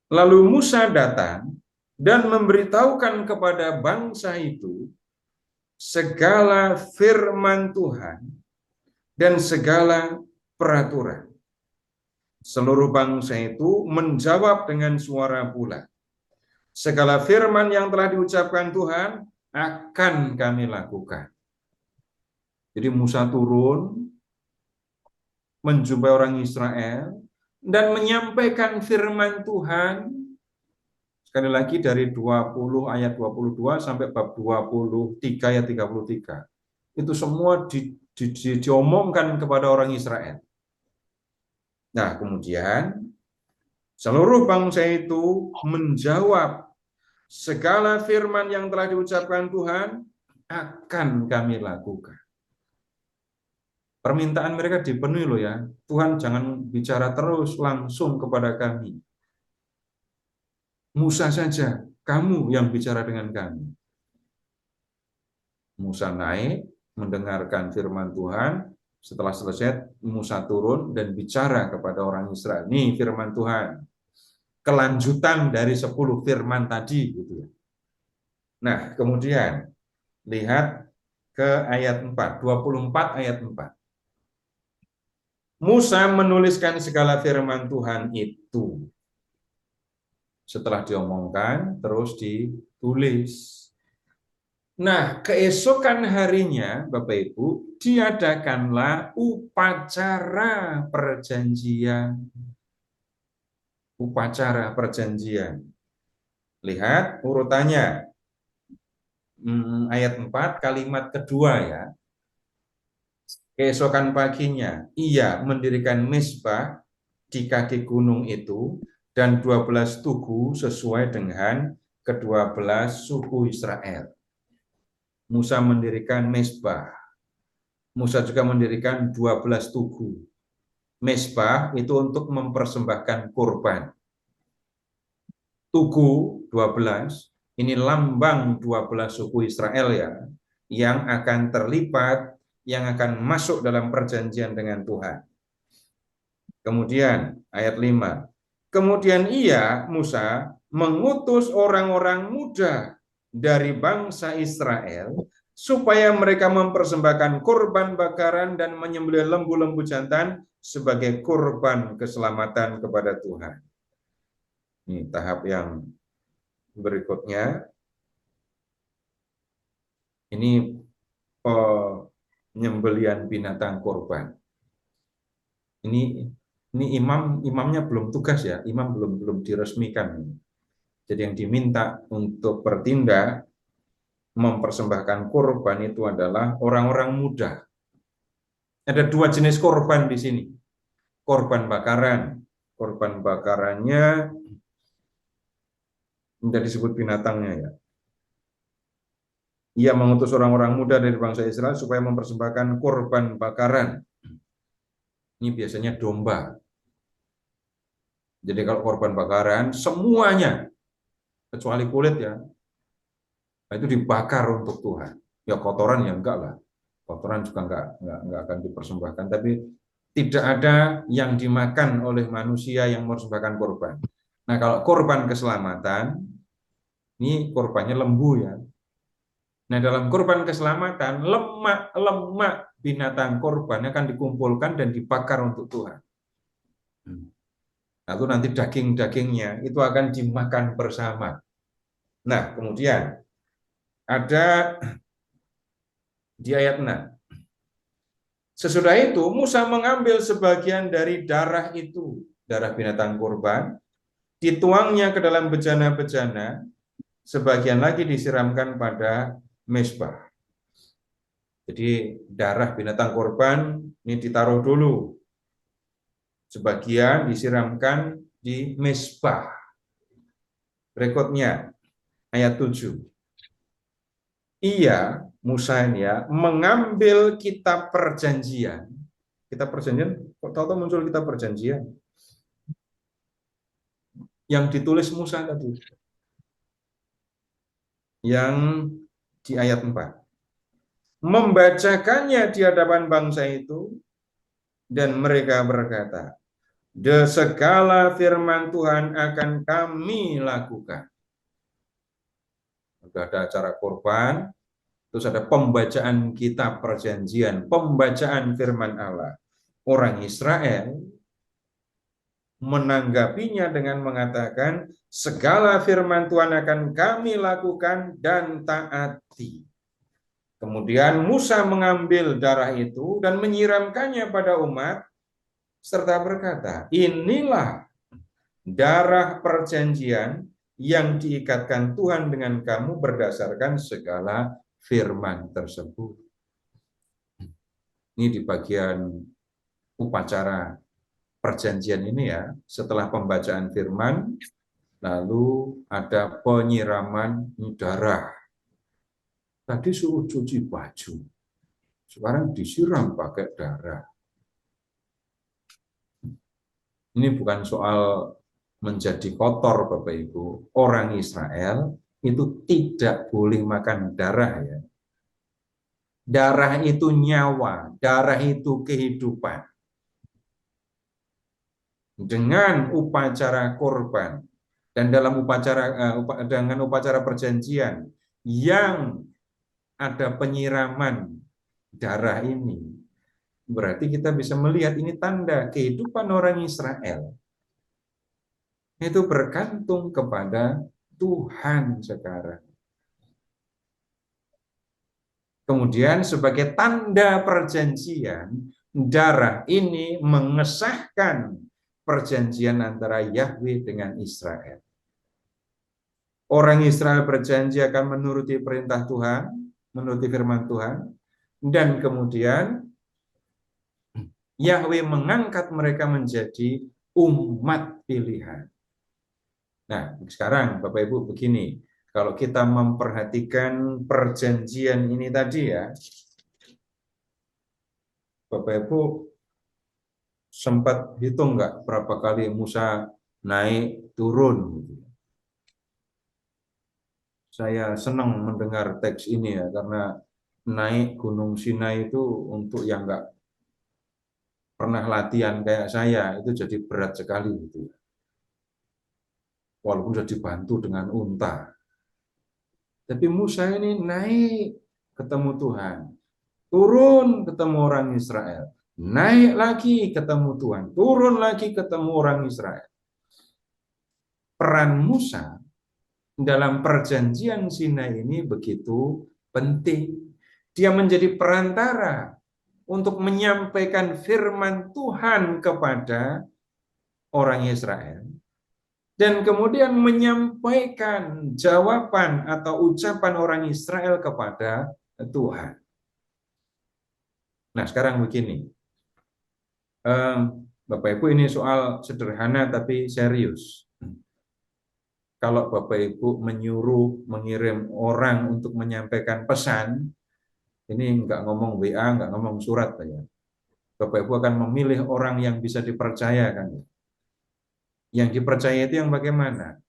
Lalu Musa datang dan memberitahukan kepada bangsa itu segala firman Tuhan dan segala peraturan. Seluruh bangsa itu menjawab dengan suara bulat. Segala firman yang telah diucapkan Tuhan akan kami lakukan. Jadi Musa turun menjumpai orang Israel dan menyampaikan firman Tuhan. Sekali lagi dari 20 ayat 22 sampai bab 23 ayat 33. Itu semua diomongkan kepada orang Israel. Nah, kemudian seluruh bangsa itu menjawab, segala firman yang telah diucapkan Tuhan akan kami lakukan. Permintaan mereka dipenuhi loh ya. Tuhan jangan bicara terus langsung kepada kami. Musa saja, kamu yang bicara dengan kami. Musa naik, mendengarkan firman Tuhan. Setelah selesai, Musa turun dan bicara kepada orang Israel. Nih firman Tuhan. Kelanjutan dari 10 firman tadi. Gitu ya. Nah, kemudian lihat ke ayat 4. 24 ayat 4. Musa menuliskan segala firman Tuhan itu. Setelah diomongkan, terus ditulis. Nah, keesokan harinya, Bapak Ibu, diadakanlah upacara perjanjian. Upacara perjanjian. Lihat urutannya. Ayat 4, kalimat kedua ya. Keesokan paginya, ia mendirikan mezbah di kaki gunung itu dan 12 tugu sesuai dengan ke-12 suku Israel. Musa mendirikan mezbah. Musa juga mendirikan 12 tugu. Mezbah itu untuk mempersembahkan kurban. Tugu 12, ini lambang 12 suku Israel ya, yang akan terlibat, yang akan masuk dalam perjanjian dengan Tuhan. Kemudian ayat 5. Kemudian Musa mengutus orang-orang muda dari bangsa Israel supaya mereka mempersembahkan kurban bakaran dan menyembelih lembu-lembu jantan sebagai kurban keselamatan kepada Tuhan. Ini tahap yang berikutnya. Ini penyembelihan binatang kurban. Ini imamnya belum tugas ya, imam belum diresmikan. Jadi yang diminta untuk bertindak mempersembahkan kurban itu adalah orang-orang muda. Ada 2 jenis kurban di sini. Kurban bakaran. Kurban bakarannya tidak disebut binatangnya ya. Ia mengutus orang-orang muda dari bangsa Israel supaya mempersembahkan kurban bakaran. Ini biasanya domba. Jadi kalau korban bakaran, semuanya, kecuali kulit ya, itu dibakar untuk Tuhan. Ya kotoran ya enggak lah. Kotoran juga enggak akan dipersembahkan. Tapi tidak ada yang dimakan oleh manusia yang mempersembahkan korban. Nah kalau korban keselamatan, ini korbannya lembu ya. Nah dalam korban keselamatan, lemak binatang korban akan dikumpulkan dan dibakar untuk Tuhan. Lalu nanti daging-dagingnya itu akan dimakan bersama. Nah, kemudian ada di ayat 6. Sesudah itu Musa mengambil sebagian dari darah itu, darah binatang kurban, dituangnya ke dalam bejana-bejana, sebagian lagi disiramkan pada mezbah. Jadi darah binatang kurban ini ditaruh dulu. Sebagian disiramkan di mezbah. Berikutnya ayat 7. Musa ini ya, mengambil kitab perjanjian. Kitab perjanjian, kok tahu-tahu muncul kitab perjanjian? Yang ditulis Musa tadi. Yang di ayat 4. Membacakannya di hadapan bangsa itu, dan mereka berkata, segala firman Tuhan akan kami lakukan. Sudah ada acara kurban, terus ada pembacaan kitab perjanjian, pembacaan firman Allah. Orang Israel menanggapinya dengan mengatakan, segala firman Tuhan akan kami lakukan dan taati. Kemudian Musa mengambil darah itu dan menyiramkannya pada umat, serta berkata, inilah darah perjanjian yang diikatkan Tuhan dengan kamu berdasarkan segala firman tersebut. Ini di bagian upacara perjanjian ini ya, setelah pembacaan firman, lalu ada penyiraman darah. Tadi suruh cuci baju, sekarang disiram pakai darah. Ini bukan soal menjadi kotor, Bapak Ibu. Orang Israel itu tidak boleh makan darah ya. Darah itu nyawa, darah itu kehidupan. Dengan upacara korban dan dalam dengan upacara perjanjian yang ada penyiraman darah ini, berarti kita bisa melihat ini tanda kehidupan orang Israel itu bergantung kepada Tuhan sekarang. Kemudian sebagai tanda perjanjian, darah ini mengesahkan perjanjian antara Yahweh dengan Israel. Orang Israel berjanji akan menuruti perintah Tuhan, menuruti firman Tuhan, dan kemudian Yahweh mengangkat mereka menjadi umat pilihan. Nah, sekarang Bapak Ibu begini, Kalau kita memperhatikan perjanjian ini tadi ya, Bapak Ibu sempat hitung nggak berapa kali Musa naik turun? Saya senang mendengar teks ini ya, karena naik Gunung Sinai itu untuk yang nggak pernah latihan kayak saya itu jadi berat sekali gitu ya. Walaupun sudah dibantu dengan unta. Tapi Musa ini naik ketemu Tuhan, turun ketemu orang Israel, naik lagi ketemu Tuhan, turun lagi ketemu orang Israel. Peran Musa dalam perjanjian Sinai ini begitu penting. Dia menjadi perantara untuk menyampaikan firman Tuhan kepada orang Israel. Dan kemudian menyampaikan jawaban atau ucapan orang Israel kepada Tuhan. Nah, sekarang begini. Bapak Ibu, ini soal sederhana tapi serius. Kalau Bapak Ibu menyuruh, mengirim orang untuk menyampaikan pesan, ini nggak ngomong WA, nggak ngomong surat ya. Bapak Ibu akan memilih orang yang bisa dipercaya kan. Yang dipercaya itu yang bagaimana?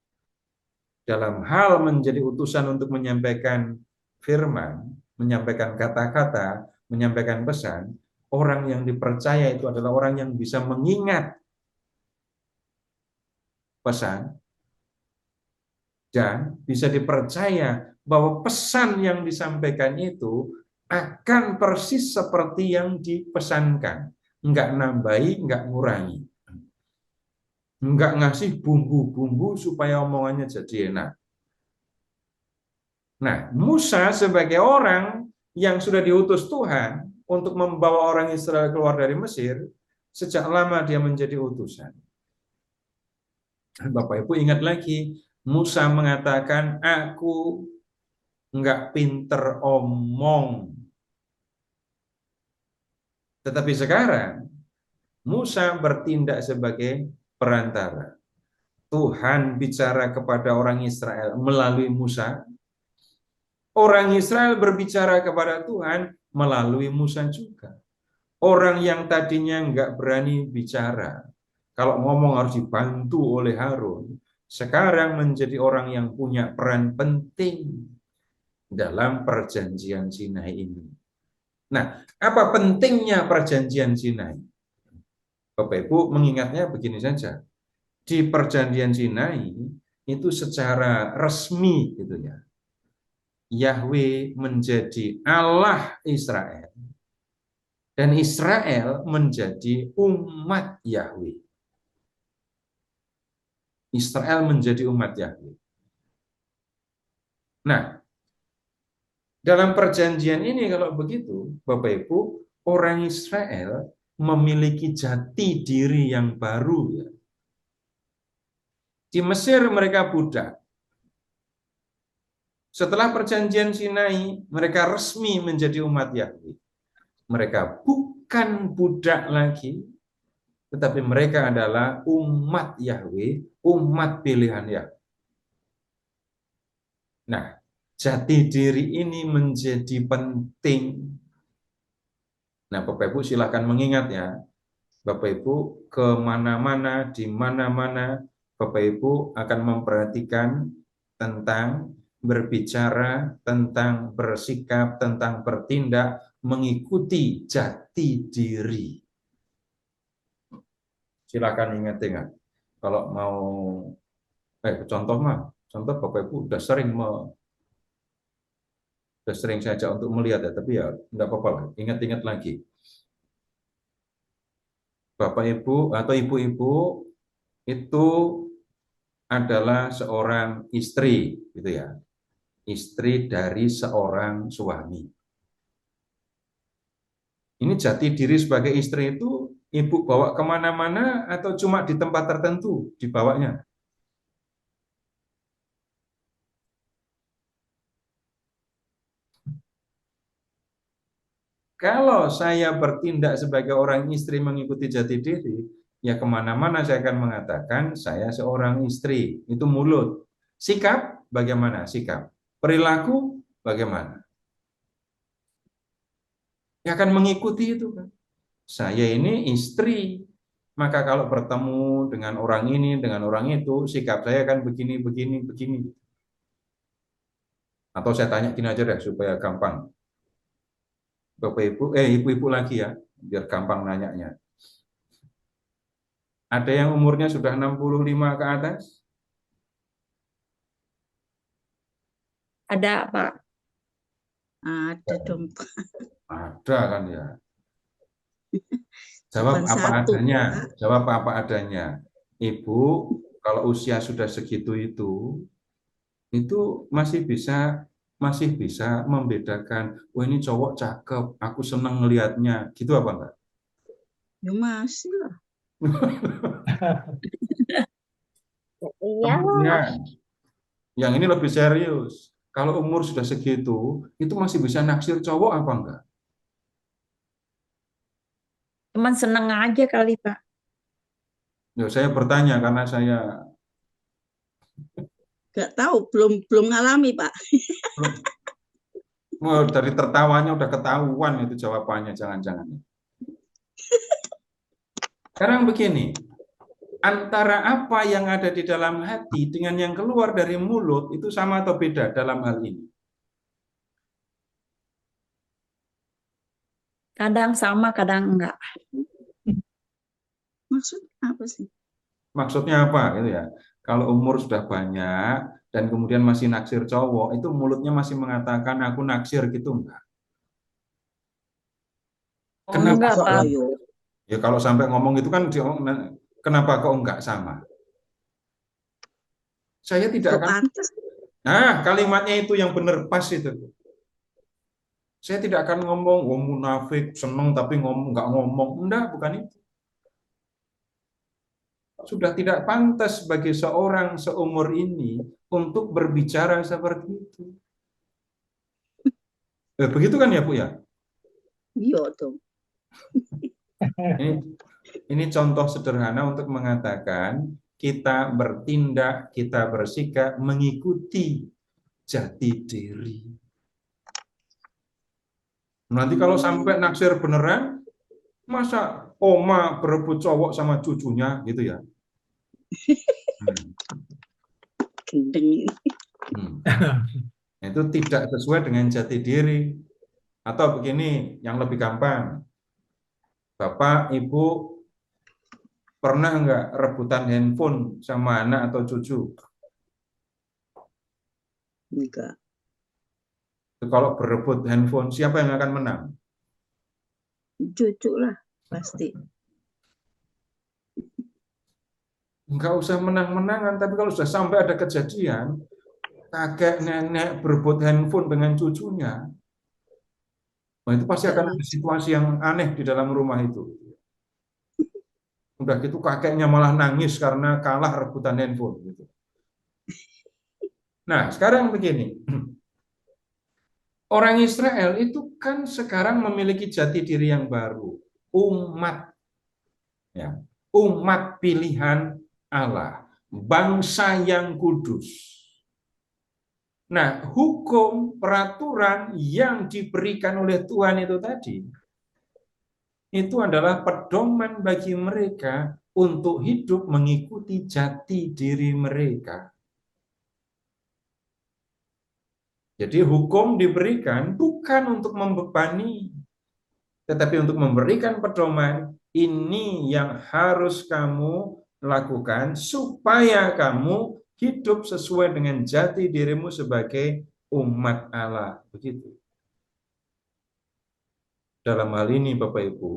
Dalam hal menjadi utusan untuk menyampaikan firman, menyampaikan kata-kata, menyampaikan pesan, orang yang dipercaya itu adalah orang yang bisa mengingat pesan dan bisa dipercaya bahwa pesan yang disampaikan itu akan persis seperti yang dipesankan, nggak nambahi, nggak ngurangi. Enggak ngasih bumbu-bumbu supaya omongannya jadi enak. Nah, Musa sebagai orang yang sudah diutus Tuhan untuk membawa orang Israel keluar dari Mesir, sejak lama dia menjadi utusan. Bapak Ibu ingat lagi, Musa mengatakan, aku enggak pinter omong. Tetapi sekarang, Musa bertindak sebagai perantara. Tuhan bicara kepada orang Israel melalui Musa. Orang Israel berbicara kepada Tuhan melalui Musa juga. Orang yang tadinya nggak berani bicara, kalau ngomong harus dibantu oleh Harun, sekarang menjadi orang yang punya peran penting dalam perjanjian Sinai ini. Nah, apa pentingnya perjanjian Sinai? Bapak Ibu mengingatnya begini saja. Di perjanjian Sinai itu secara resmi gitu ya. Yahweh menjadi Allah Israel dan Israel menjadi umat Yahweh. Israel menjadi umat Yahweh. Nah, dalam perjanjian ini kalau begitu, Bapak Ibu, orang Israel memiliki jati diri yang baru ya. Di Mesir mereka budak. Setelah perjanjian Sinai, mereka resmi menjadi umat Yahweh. Mereka bukan budak lagi, tetapi mereka adalah umat Yahweh, umat pilihan Yahweh. Nah, jati diri ini menjadi penting. Nah, Bapak Ibu silakan mengingat ya, Bapak Ibu kemana-mana, di mana-mana, Bapak Ibu akan memperhatikan tentang berbicara, tentang bersikap, tentang bertindak, mengikuti jati diri. Silakan ingat-ingat. Kalau mau, contoh Bapak Ibu udah sering saya ajak untuk melihat ya, tapi ya enggak apa-apa lah, ingat-ingat lagi. Bapak Ibu atau Ibu-ibu itu adalah seorang istri, gitu ya. Istri dari seorang suami. Ini jati diri sebagai istri itu Ibu bawa kemana-mana atau cuma di tempat tertentu dibawanya? Kalau saya bertindak sebagai orang istri mengikuti jati diri, ya kemana-mana saya akan mengatakan saya seorang istri. Itu mulut. Sikap, bagaimana sikap? Perilaku bagaimana? Ya akan mengikuti itu kan. Saya ini istri, maka kalau bertemu dengan orang ini, dengan orang itu, sikap saya kan begini, begini, begini. Atau saya tanya gini aja deh supaya gampang. Bapak Ibu, ibu-ibu lagi ya, biar gampang nanyanya. Ada yang umurnya sudah 65 ke atas? Ada, Pak. Ada dong. Ada kan ya. Jawab Cuman apa satu, adanya. Pak. Jawab apa adanya. Ibu, kalau usia sudah segitu itu masih bisa membedakan, oh ini cowok cakep, aku senang ngelihatnya, gitu apa enggak? Ya masih lah. Iya. Kemudian, yang ini lebih serius. Kalau umur sudah segitu, itu masih bisa naksir cowok apa enggak? Cuman seneng aja kali, Pak. Ya, saya bertanya karena saya Gak tahu, belum ngalami, Pak. dari tertawanya udah ketahuan itu jawabannya, jangan-jangan. Sekarang begini, antara apa yang ada di dalam hati dengan yang keluar dari mulut itu sama atau beda dalam hal ini? Kadang sama, kadang enggak. Maksudnya apa sih? Maksudnya apa gitu ya? Kalau umur sudah banyak dan kemudian masih naksir cowok, itu mulutnya masih mengatakan aku naksir gitu enggak? Kenapa? Enggak, Kok Pak. loyo? Ya kalau sampai ngomong itu kan kenapa kok enggak sama? Saya tidak Kok akan. pantas? Nah, kalimatnya itu yang benar pas itu. Saya tidak akan ngomong, oh munafik, seneng tapi nggak ngomong. Enggak, bukan itu. Sudah tidak pantas bagi seorang seumur ini untuk berbicara seperti itu. Begitu kan ya, Bu ya? Iya dong. Ini contoh sederhana untuk mengatakan kita bertindak, kita bersikap mengikuti jati diri. Nanti kalau sampai naksir beneran, masa oma berebut cowok sama cucunya gitu ya? Gendeng. Itu tidak sesuai dengan jati diri. Atau begini, yang lebih gampang. Bapak, Ibu, pernah nggak rebutan handphone sama anak atau cucu? Enggak. Kalau berebut handphone, siapa yang akan menang? Cucu lah, pasti. Nggak usah menang-menangan, tapi kalau sudah sampai ada kejadian, kakek nenek berebut handphone dengan cucunya, nah itu pasti akan ada situasi yang aneh di dalam rumah itu. Udah gitu kakeknya malah nangis karena kalah rebutan handphone. Gitu. Nah, sekarang begini. Orang Israel itu kan sekarang memiliki jati diri yang baru. Umat. Ya, umat pilihan Allah. Bangsa yang kudus. Nah, hukum, peraturan yang diberikan oleh Tuhan itu tadi, itu adalah pedoman bagi mereka untuk hidup mengikuti jati diri mereka. Jadi hukum diberikan bukan untuk membebani, tetapi untuk memberikan pedoman, ini yang harus kamu lakukan supaya kamu hidup sesuai dengan jati dirimu sebagai umat Allah. Begitu. Dalam hal ini Bapak Ibu,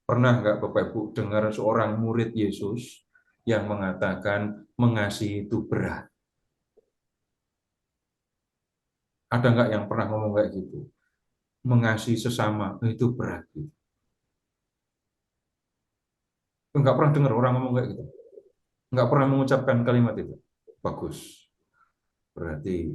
pernah nggak Bapak Ibu dengar seorang murid Yesus yang mengatakan mengasihi itu berat? Ada nggak yang pernah ngomong kayak gitu? Mengasihi sesama itu berat. Gitu. Nggak pernah dengar orang ngomong kayak gitu. Nggak pernah mengucapkan kalimat itu. Bagus. Berarti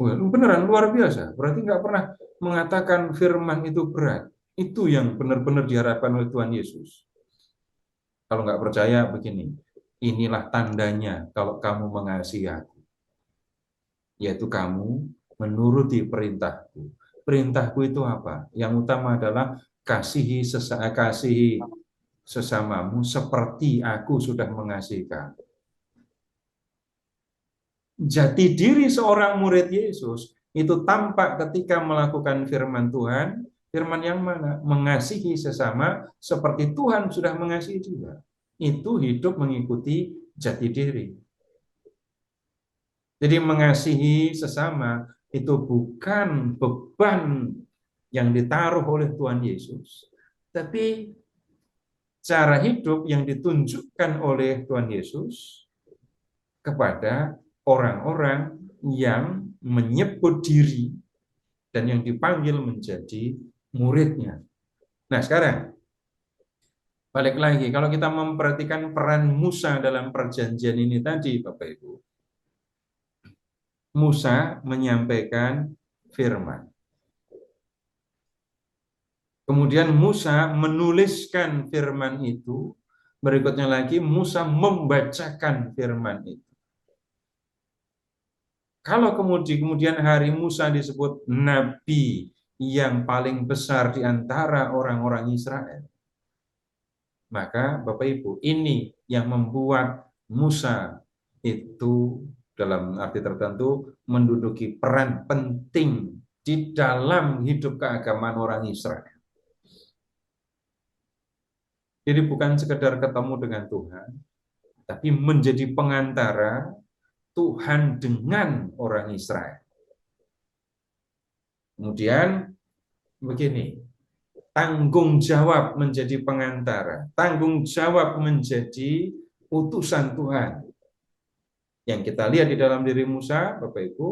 beneran luar biasa. Berarti nggak pernah mengatakan firman itu berat. Itu yang benar-benar diharapkan oleh Tuhan Yesus. Kalau nggak percaya begini, inilah tandanya kalau kamu mengasihi aku. yaitu kamu menuruti perintahku. Perintahku itu apa? Yang utama adalah kasihi sesamamu seperti aku sudah mengasihi kamu. Jati diri seorang murid Yesus itu tampak ketika melakukan firman Tuhan. Firman yang mana? Mengasihi sesama seperti Tuhan sudah mengasihi dia. Itu hidup mengikuti jati diri. Jadi mengasihi sesama itu bukan beban yang ditaruh oleh Tuhan Yesus, tapi cara hidup yang ditunjukkan oleh Tuhan Yesus kepada orang-orang yang menyebut diri dan yang dipanggil menjadi muridnya. Nah, sekarang balik lagi, kalau kita memperhatikan peran Musa dalam perjanjian ini tadi, Bapak Ibu, Musa menyampaikan firman. Kemudian Musa menuliskan firman itu. Berikutnya lagi Musa membacakan firman itu. Kalau kemudian hari Musa disebut nabi yang paling besar di antara orang-orang Israel, maka Bapak Ibu, ini yang membuat Musa itu dalam arti tertentu menduduki peran penting di dalam hidup keagamaan orang Israel. Jadi bukan sekedar ketemu dengan Tuhan, tapi menjadi pengantara Tuhan dengan orang Israel. Kemudian begini, tanggung jawab menjadi pengantara, tanggung jawab menjadi utusan Tuhan. Yang kita lihat di dalam diri Musa, Bapak Ibu,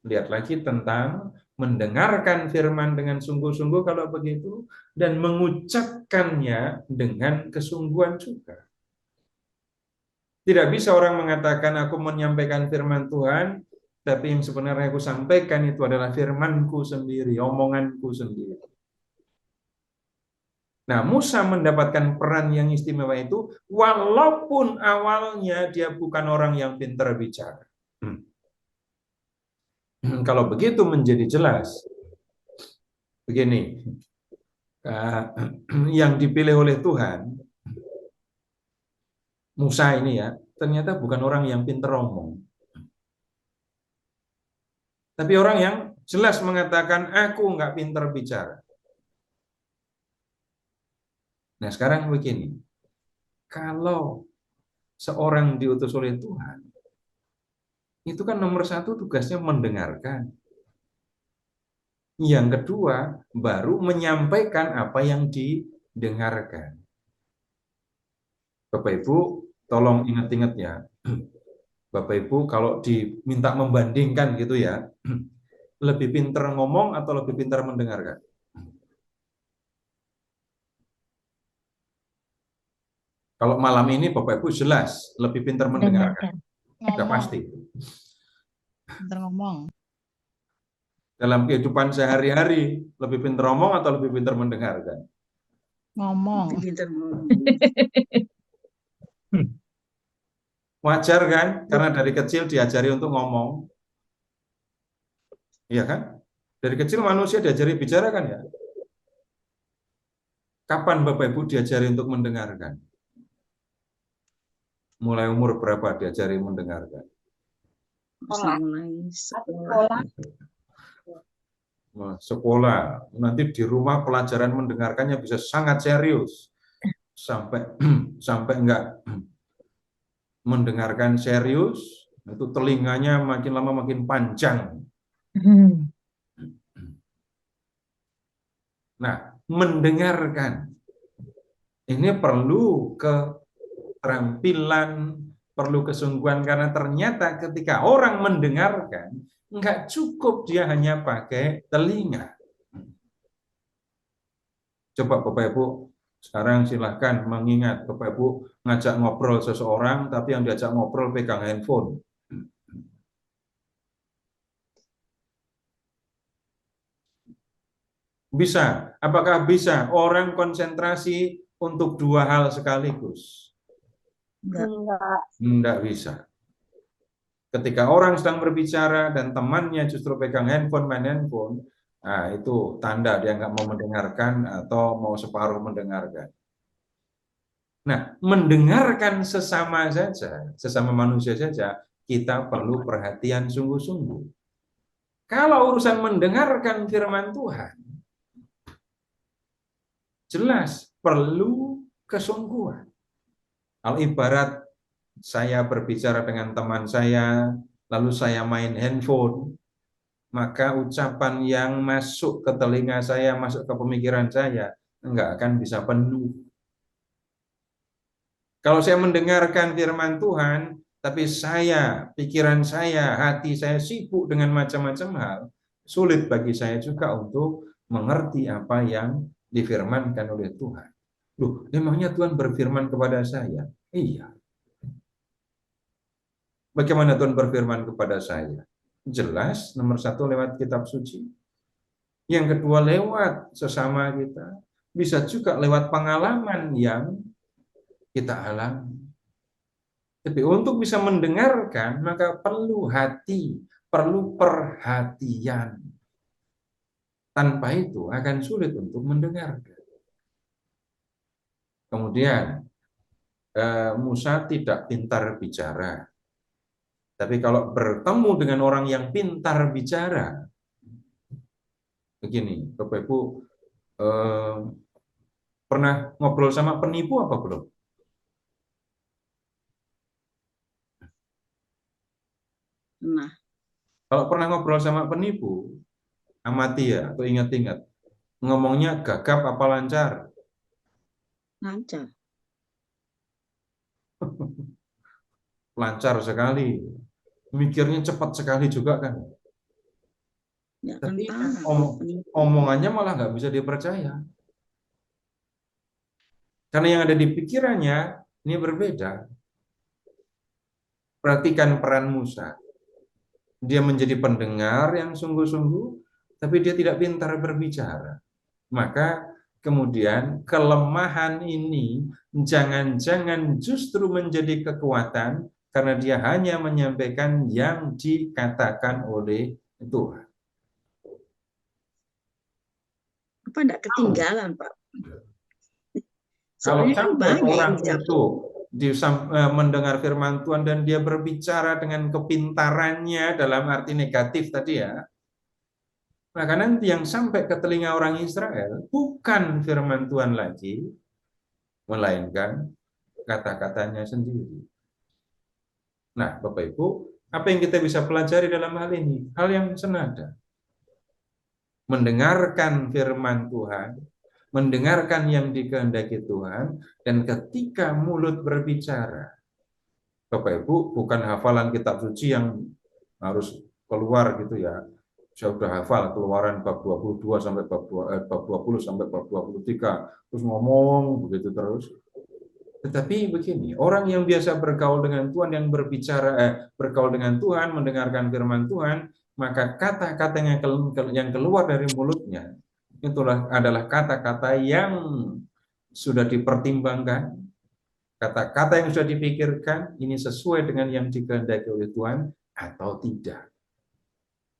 lihat lagi tentang mendengarkan firman dengan sungguh-sungguh kalau begitu, dan mengucapkannya dengan kesungguhan juga. Tidak bisa orang mengatakan aku menyampaikan firman Tuhan, tapi yang sebenarnya aku sampaikan itu adalah firmanku sendiri, omonganku sendiri. Nah, Musa mendapatkan peran yang istimewa itu, walaupun awalnya dia bukan orang yang pintar bicara. Kalau begitu menjadi jelas, begini, yang dipilih oleh Tuhan, Musa ini ya, ternyata bukan orang yang pintar omong. Tapi orang yang jelas mengatakan, aku nggak pintar bicara. Nah sekarang begini, kalau seorang diutus oleh Tuhan, itu kan nomor satu tugasnya mendengarkan. Yang kedua, baru menyampaikan apa yang didengarkan. Bapak Ibu, tolong ingat-ingat ya. Bapak Ibu, kalau diminta membandingkan gitu ya, lebih pintar ngomong atau lebih pintar mendengarkan? Kalau malam ini Bapak Ibu jelas lebih pintar mendengarkan. Sudah pasti. Pintar ngomong. Dalam kehidupan sehari-hari lebih pintar ngomong atau lebih pintar mendengarkan? Ngomong. Pintar ngomong. Wajar kan? Karena dari kecil diajari untuk ngomong. Iya kan? Dari kecil manusia diajari bicara kan ya? Kapan Bapak Ibu diajari untuk mendengarkan? Mulai umur berapa diajari mendengarkan? Mulai sekolah. Sekolah. Nanti di rumah pelajaran mendengarkannya bisa sangat serius. Sampai enggak mendengarkan serius, itu telinganya makin lama makin panjang. Nah, mendengarkan ini perlu keterampilan, perlu kesungguhan, karena ternyata ketika orang mendengarkan, enggak cukup dia hanya pakai telinga. Coba Bapak Ibu sekarang silahkan mengingat, Bapak Ibu ngajak ngobrol seseorang, tapi yang diajak ngobrol pegang handphone. Bisa? Apakah bisa orang konsentrasi untuk dua hal sekaligus? Enggak. Enggak bisa. Ketika orang sedang berbicara dan temannya justru pegang handphone, main handphone, nah itu tanda dia nggak mau mendengarkan atau mau separuh mendengarkan. Nah, mendengarkan sesama saja, sesama manusia saja, kita perlu perhatian sungguh-sungguh. Kalau urusan mendengarkan firman Tuhan, jelas perlu kesungguhan. Kalau ibarat saya berbicara dengan teman saya, lalu saya main handphone, maka ucapan yang masuk ke telinga saya, masuk ke pemikiran saya, enggak akan bisa penuh. Kalau saya mendengarkan firman Tuhan, tapi pikiran saya, hati saya sibuk dengan macam-macam hal, sulit bagi saya juga untuk mengerti apa yang difirmankan oleh Tuhan. Loh, emangnya Tuhan berfirman kepada saya? Iya. Bagaimana Tuhan berfirman kepada saya? Jelas, nomor satu lewat kitab suci. Yang kedua lewat sesama kita. Bisa juga lewat pengalaman yang kita alami. Tapi untuk bisa mendengarkan, maka perlu hati, perlu perhatian. Tanpa itu akan sulit untuk mendengarkan. Kemudian, Musa tidak pintar bicara. Tapi kalau bertemu dengan orang yang pintar bicara, begini, Bapak Ibu, pernah ngobrol sama penipu apa belum? Nah, Kalau pernah ngobrol sama penipu, amati ya, atau ingat-ingat, ngomongnya gagap apa lancar? lancar. Lancar sekali. Mikirnya cepat sekali juga kan. Ya Tapi kan penipu. omongannya malah nggak bisa dipercaya. Karena yang ada di pikirannya ini berbeda. Perhatikan peran Musa. Dia menjadi pendengar yang sungguh-sungguh, tapi dia tidak pintar berbicara. Maka kemudian kelemahan ini jangan-jangan justru menjadi kekuatan karena dia hanya menyampaikan yang dikatakan oleh Tuhan. Apa enggak ketinggalan, Pak? Kalau Soalnya kan sampai banyak yang orang dijawab. itu mendengar firman Tuhan dan dia berbicara dengan kepintarannya dalam arti negatif tadi ya, maka nanti yang sampai ke telinga orang Israel bukan firman Tuhan lagi, melainkan kata-katanya sendiri. Nah, Bapak Ibu, apa yang kita bisa pelajari dalam hal ini? Hal yang senada. Mendengarkan firman Tuhan, mendengarkan yang dikehendaki Tuhan, dan ketika mulut berbicara, Bapak Ibu, bukan hafalan kitab suci yang harus keluar gitu ya. Saya sudah hafal Keluaran bab 22 sampai bab 20 sampai bab 23, terus ngomong begitu terus. Tetapi begini, orang yang biasa bergaul dengan Tuhan, yang bergaul dengan Tuhan, mendengarkan firman Tuhan, maka kata-kata yang keluar dari mulutnya itulah adalah kata-kata yang sudah dipertimbangkan, kata-kata yang sudah dipikirkan, ini sesuai dengan yang dikehendaki oleh Tuhan atau tidak.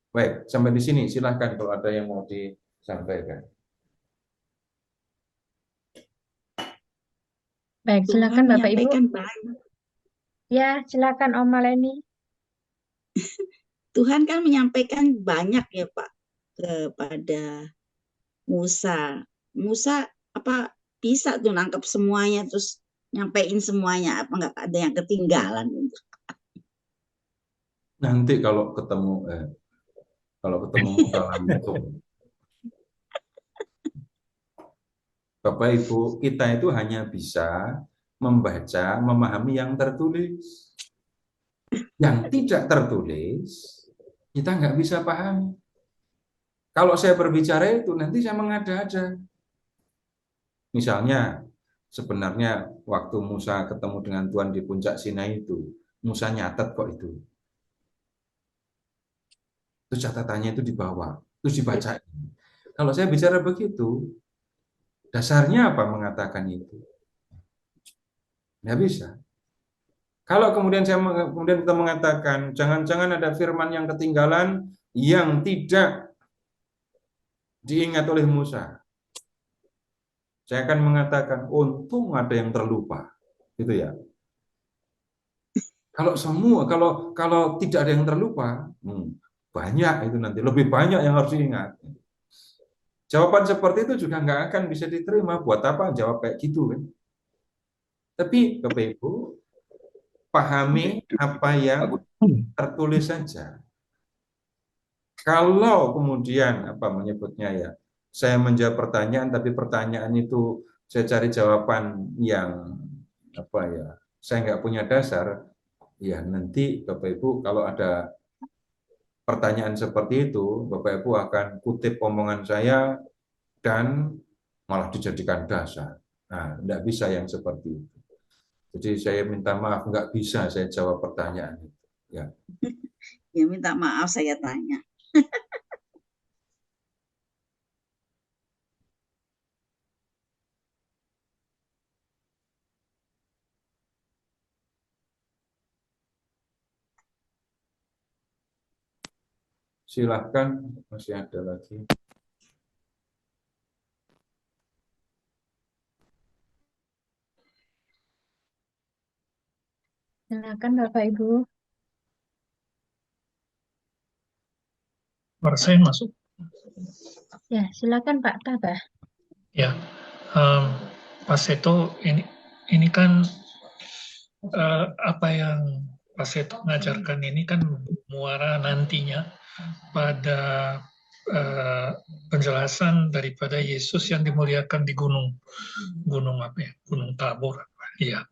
Baik, sampai di sini silahkan kalau ada yang mau disampaikan. Baik, Tuhan silakan Bapak Ibu. menyampaikan banyak. Ya, silakan Om Maleni. Tuhan kan menyampaikan banyak ya Pak kepada Musa. Musa apa bisa tuh nangkep semuanya terus nyampein semuanya, apa nggak ada yang ketinggalan? Nanti kalau ketemu Musa langsung. Bapak Ibu, kita itu hanya bisa membaca, memahami yang tertulis. Yang tidak tertulis, kita nggak bisa pahami. Kalau saya berbicara itu, nanti saya mengada-ada. Misalnya, sebenarnya waktu Musa ketemu dengan Tuhan di puncak Sinai itu, Musa nyatet kok itu. Terus catatannya itu dibawa, terus dibacain. Kalau saya bicara begitu, dasarnya apa mengatakan itu? Nggak bisa. Kalau kemudian kemudian kita mengatakan jangan-jangan ada firman yang ketinggalan yang tidak diingat oleh Musa, saya akan mengatakan untung ada yang terlupa, gitu ya. Kalau tidak ada yang terlupa, banyak itu nanti lebih banyak yang harus diingat. Jawaban seperti itu juga nggak akan bisa diterima. Buat apa jawab kayak gitu kan? Tapi Bapak Ibu pahami apa yang tertulis saja. Kalau kemudian apa menyebutnya ya, saya menjawab pertanyaan, tapi pertanyaan itu saya cari jawaban yang apa ya, saya nggak punya dasar, ya nanti Bapak Ibu kalau ada pertanyaan seperti itu, Bapak Ibu akan kutip omongan saya dan malah dijadikan dasar. Nah, nggak bisa yang seperti itu. Jadi saya minta maaf, nggak bisa saya jawab pertanyaan itu. Ya. Ya minta maaf saya tanya. Silahkan, masih ada lagi. Silakan Bapak Ibu. Suara saya masuk. Ya, silakan Pak Tabah. Ya, Pak Seto, ini kan apa yang Pak Seto mengajarkan ini kan muara nantinya pada penjelasan daripada Yesus yang dimuliakan di gunung apa ya, Gunung Tabor. Iya.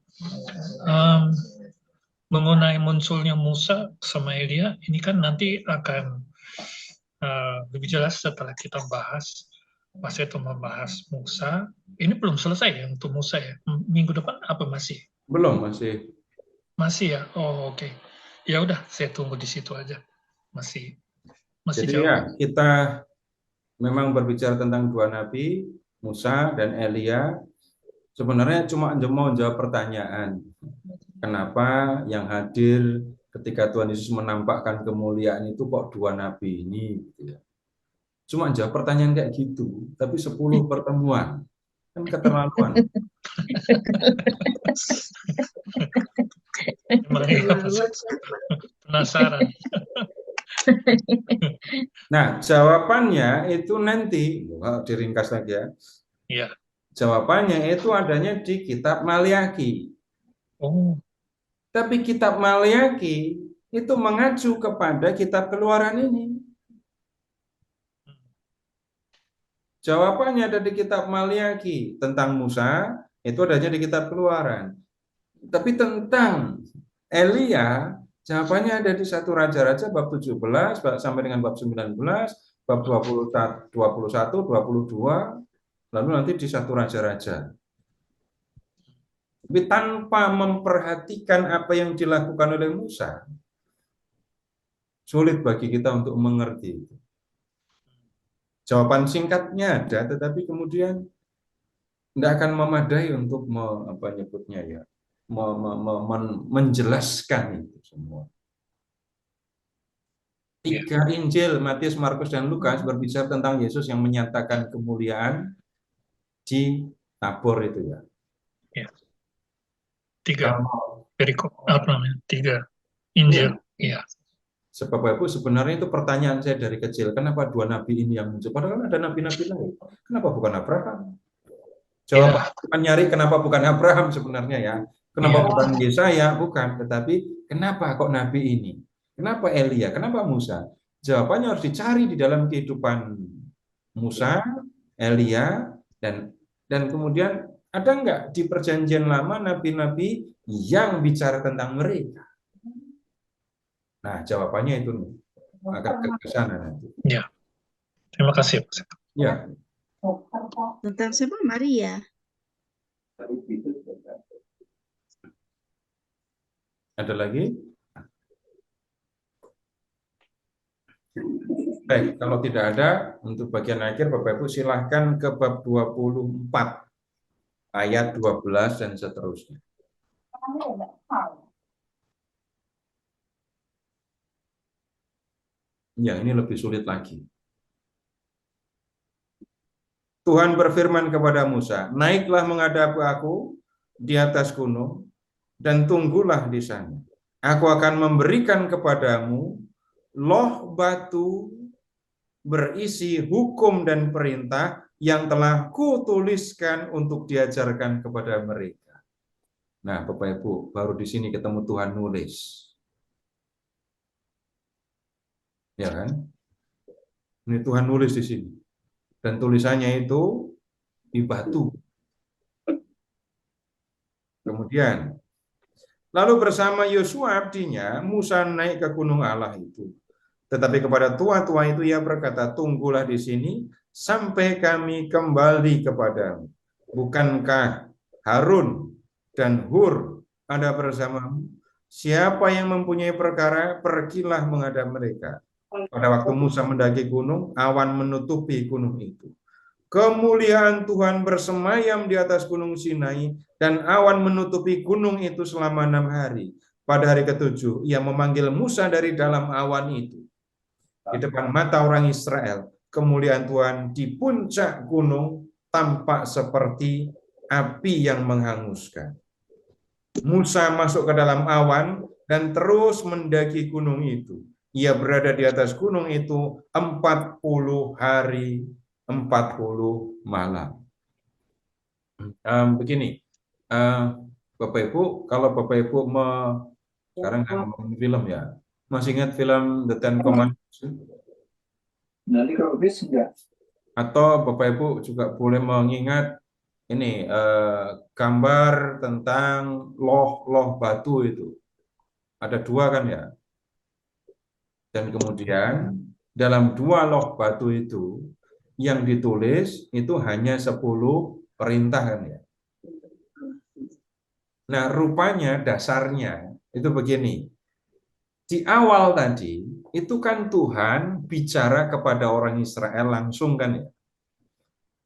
Mengenai munculnya Musa sama Elia, ini kan nanti akan lebih jelas setelah kita bahas. Mas itu membahas Musa. Ini belum selesai ya untuk Musa ya. Minggu depan apa masih? Belum, masih. Masih ya. Oh, oke. Ya udah, saya tunggu di situ aja. Masih Jadi jauh. ya, kita memang berbicara tentang dua nabi, Musa dan Elia. Sebenarnya cuma mau jawab pertanyaan. Kenapa yang hadir ketika Tuhan Yesus menampakkan kemuliaan itu kok dua nabi ini? Gitu ya. Cuma jawab pertanyaan kayak gitu, tapi 10 pertemuan. Kan keterlaluan. Penasaran. Nah, jawabannya itu nanti, diringkas lagi ya. Iya. Jawabannya itu adanya di kitab Maliaki. Oh. Tapi kitab Maliaki itu mengacu kepada kitab Keluaran ini. Jawabannya ada di kitab Maliaki. Tentang Musa, itu adanya di kitab Keluaran. Tapi tentang Elia, jawabannya ada di 1 Raja-Raja bab 17 sampai dengan bab 19, bab 21, 22, lalu nanti di 1 Raja-Raja. Tapi tanpa memperhatikan apa yang dilakukan oleh Musa, sulit bagi kita untuk mengerti itu. Jawaban singkatnya ada, tetapi kemudian tidak akan memadai untuk menjelaskan itu semua. 3 Injil, Matius, Markus, dan Lukas berbicara tentang Yesus yang menyatakan kemuliaan di Tabor itu ya. Ya. 3 perikop, apa namanya? 3 Injil. Iya. Sebab Bapak Ibu sebenarnya itu pertanyaan saya dari kecil, kenapa 2 nabi ini yang muncul? Padahal ada nabi-nabi lain. Kenapa bukan Abraham? Jawaban nyari kenapa bukan Abraham sebenarnya ya. Kenapa bukan Yesaya? Bukan. Tetapi kenapa kok nabi ini? Kenapa Elia? Kenapa Musa? Jawabannya harus dicari di dalam kehidupan Musa, Elia, dan kemudian ada nggak di perjanjian lama nabi-nabi yang bicara tentang mereka? Nah, jawabannya itu akan ke sana nanti. Ya. Terima kasih. Ya. Tentang siapa? Maria. Ada lagi? Baik, kalau tidak ada, untuk bagian akhir Bapak Ibu silahkan ke bab 24, ayat 12 dan seterusnya. Yang ini lebih sulit lagi. Tuhan berfirman kepada Musa, naiklah menghadap aku di atas gunung dan tunggulah di sana. Aku akan memberikan kepadamu loh batu berisi hukum dan perintah yang telah kutuliskan untuk diajarkan kepada mereka. Nah, Bapak Ibu, baru di sini ketemu Tuhan nulis. Ya kan? Ini Tuhan nulis di sini. Dan tulisannya itu di batu. Kemudian, lalu bersama Yosua abdinya, Musa naik ke gunung Allah itu. Tetapi kepada tua-tua itu ia berkata, tunggulah di sini sampai kami kembali kepadamu. Bukankah Harun dan Hur ada bersamamu? Siapa yang mempunyai perkara, pergilah menghadap mereka. Pada waktu Musa mendaki gunung, awan menutupi gunung itu. Kemuliaan Tuhan bersemayam di atas gunung Sinai, dan awan menutupi gunung itu selama 6 hari. Pada hari ke-7, ia memanggil Musa dari dalam awan itu. Di depan mata orang Israel, kemuliaan Tuhan di puncak gunung tampak seperti api yang menghanguskan. Musa masuk ke dalam awan dan terus mendaki gunung itu. Ia berada di atas gunung itu 40 hari, 40 malam. Begini, Bapak Ibu, kalau Bapak Ibu sekarang ngomongin film ya, masih ingat film The Ten Commandments? Nanti kalau bis enggak. Atau Bapak Ibu juga boleh mengingat ini gambar tentang loh batu itu. Ada 2 kan ya? Dan kemudian dalam 2 loh batu itu yang ditulis itu hanya 10 perintah kan ya. Nah, rupanya dasarnya itu begini. Di awal tadi itu kan Tuhan bicara kepada orang Israel langsung kan ya.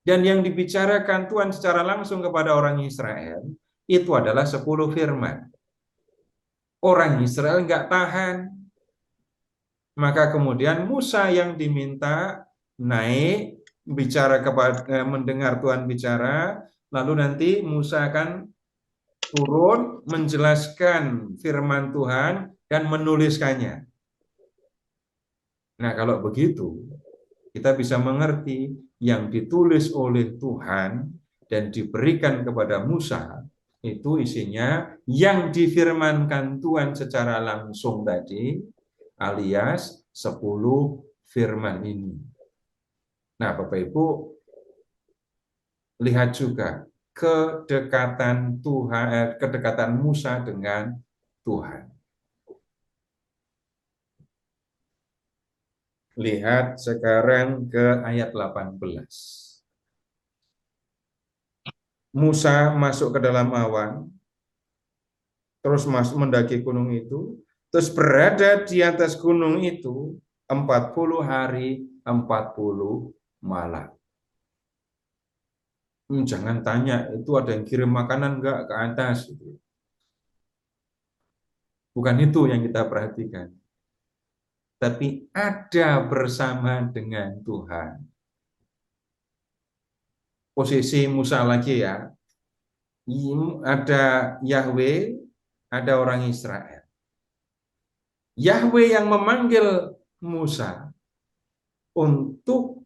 Dan yang dibicarakan Tuhan secara langsung kepada orang Israel itu adalah 10 firman. Orang Israel nggak tahan. Maka kemudian Musa yang diminta naik bicara kepada mendengar Tuhan bicara, lalu nanti Musa akan turun menjelaskan firman Tuhan dan menuliskannya. Nah, kalau begitu kita bisa mengerti yang ditulis oleh Tuhan dan diberikan kepada Musa itu isinya yang difirmankan Tuhan secara langsung tadi, alias 10 firman ini. Nah, Bapak Ibu, lihat juga kedekatan Tuhan, kedekatan Musa dengan Tuhan. Lihat sekarang ke ayat 18. Musa masuk ke dalam awan, terus masuk mendaki gunung itu, terus berada di atas gunung itu 40 hari, 40 malam. Jangan tanya, itu ada yang kirim makanan enggak ke atas. Bukan itu yang kita perhatikan. Tapi ada bersama dengan Tuhan. Posisi Musa lagi ya. Ada Yahweh, ada orang Israel. Yahweh yang memanggil Musa untuk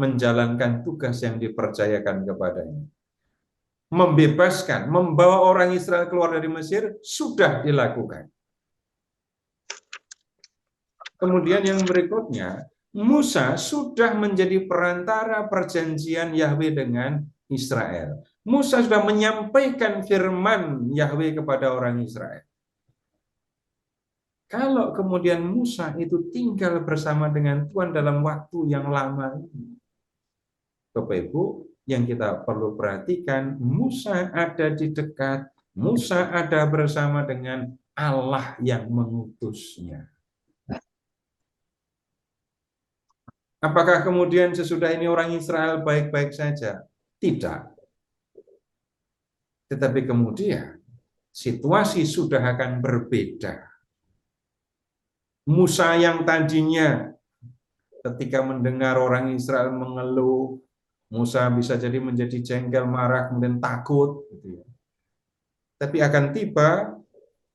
menjalankan tugas yang dipercayakan kepadanya. Membebaskan, membawa orang Israel keluar dari Mesir sudah dilakukan. Kemudian yang berikutnya, Musa sudah menjadi perantara perjanjian Yahweh dengan Israel. Musa sudah menyampaikan firman Yahweh kepada orang Israel. Kalau kemudian Musa itu tinggal bersama dengan Tuhan dalam waktu yang lama ini, Bapak Ibu, yang kita perlu perhatikan, Musa ada di dekat, Musa ada bersama dengan Allah yang mengutusnya. Apakah kemudian sesudah ini orang Israel baik-baik saja? Tidak. Tetapi kemudian situasi sudah akan berbeda. Musa yang tadinya ketika mendengar orang Israel mengeluh, Musa bisa jadi menjadi jengkel, marah, kemudian takut. Gitu ya. Tapi akan tiba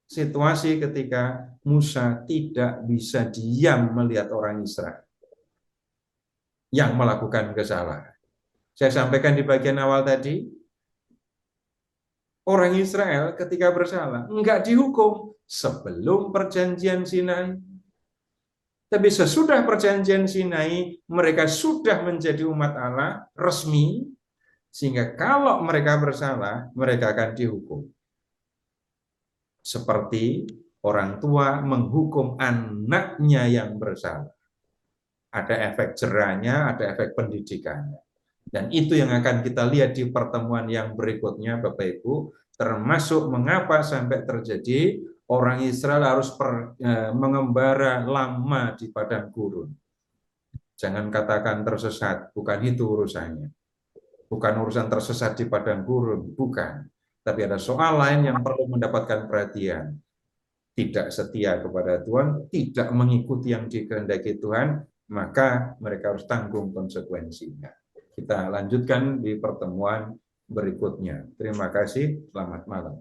situasi ketika Musa tidak bisa diam melihat orang Israel yang melakukan kesalahan. Saya sampaikan di bagian awal tadi, orang Israel ketika bersalah enggak dihukum sebelum perjanjian Sinai. Tapi sesudah perjanjian Sinai, mereka sudah menjadi umat Allah resmi, sehingga kalau mereka bersalah, mereka akan dihukum. Seperti orang tua menghukum anaknya yang bersalah. Ada efek jerahnya, ada efek pendidikannya. Dan itu yang akan kita lihat di pertemuan yang berikutnya, Bapak Ibu, termasuk mengapa sampai terjadi orang Israel harus mengembara lama di padang gurun. Jangan katakan tersesat, bukan itu urusannya. Bukan urusan tersesat di padang gurun, bukan. Tapi ada soal lain yang perlu mendapatkan perhatian. Tidak setia kepada Tuhan, tidak mengikuti yang dikehendaki Tuhan, maka mereka harus tanggung konsekuensinya. Kita lanjutkan di pertemuan berikutnya. Terima kasih, selamat malam.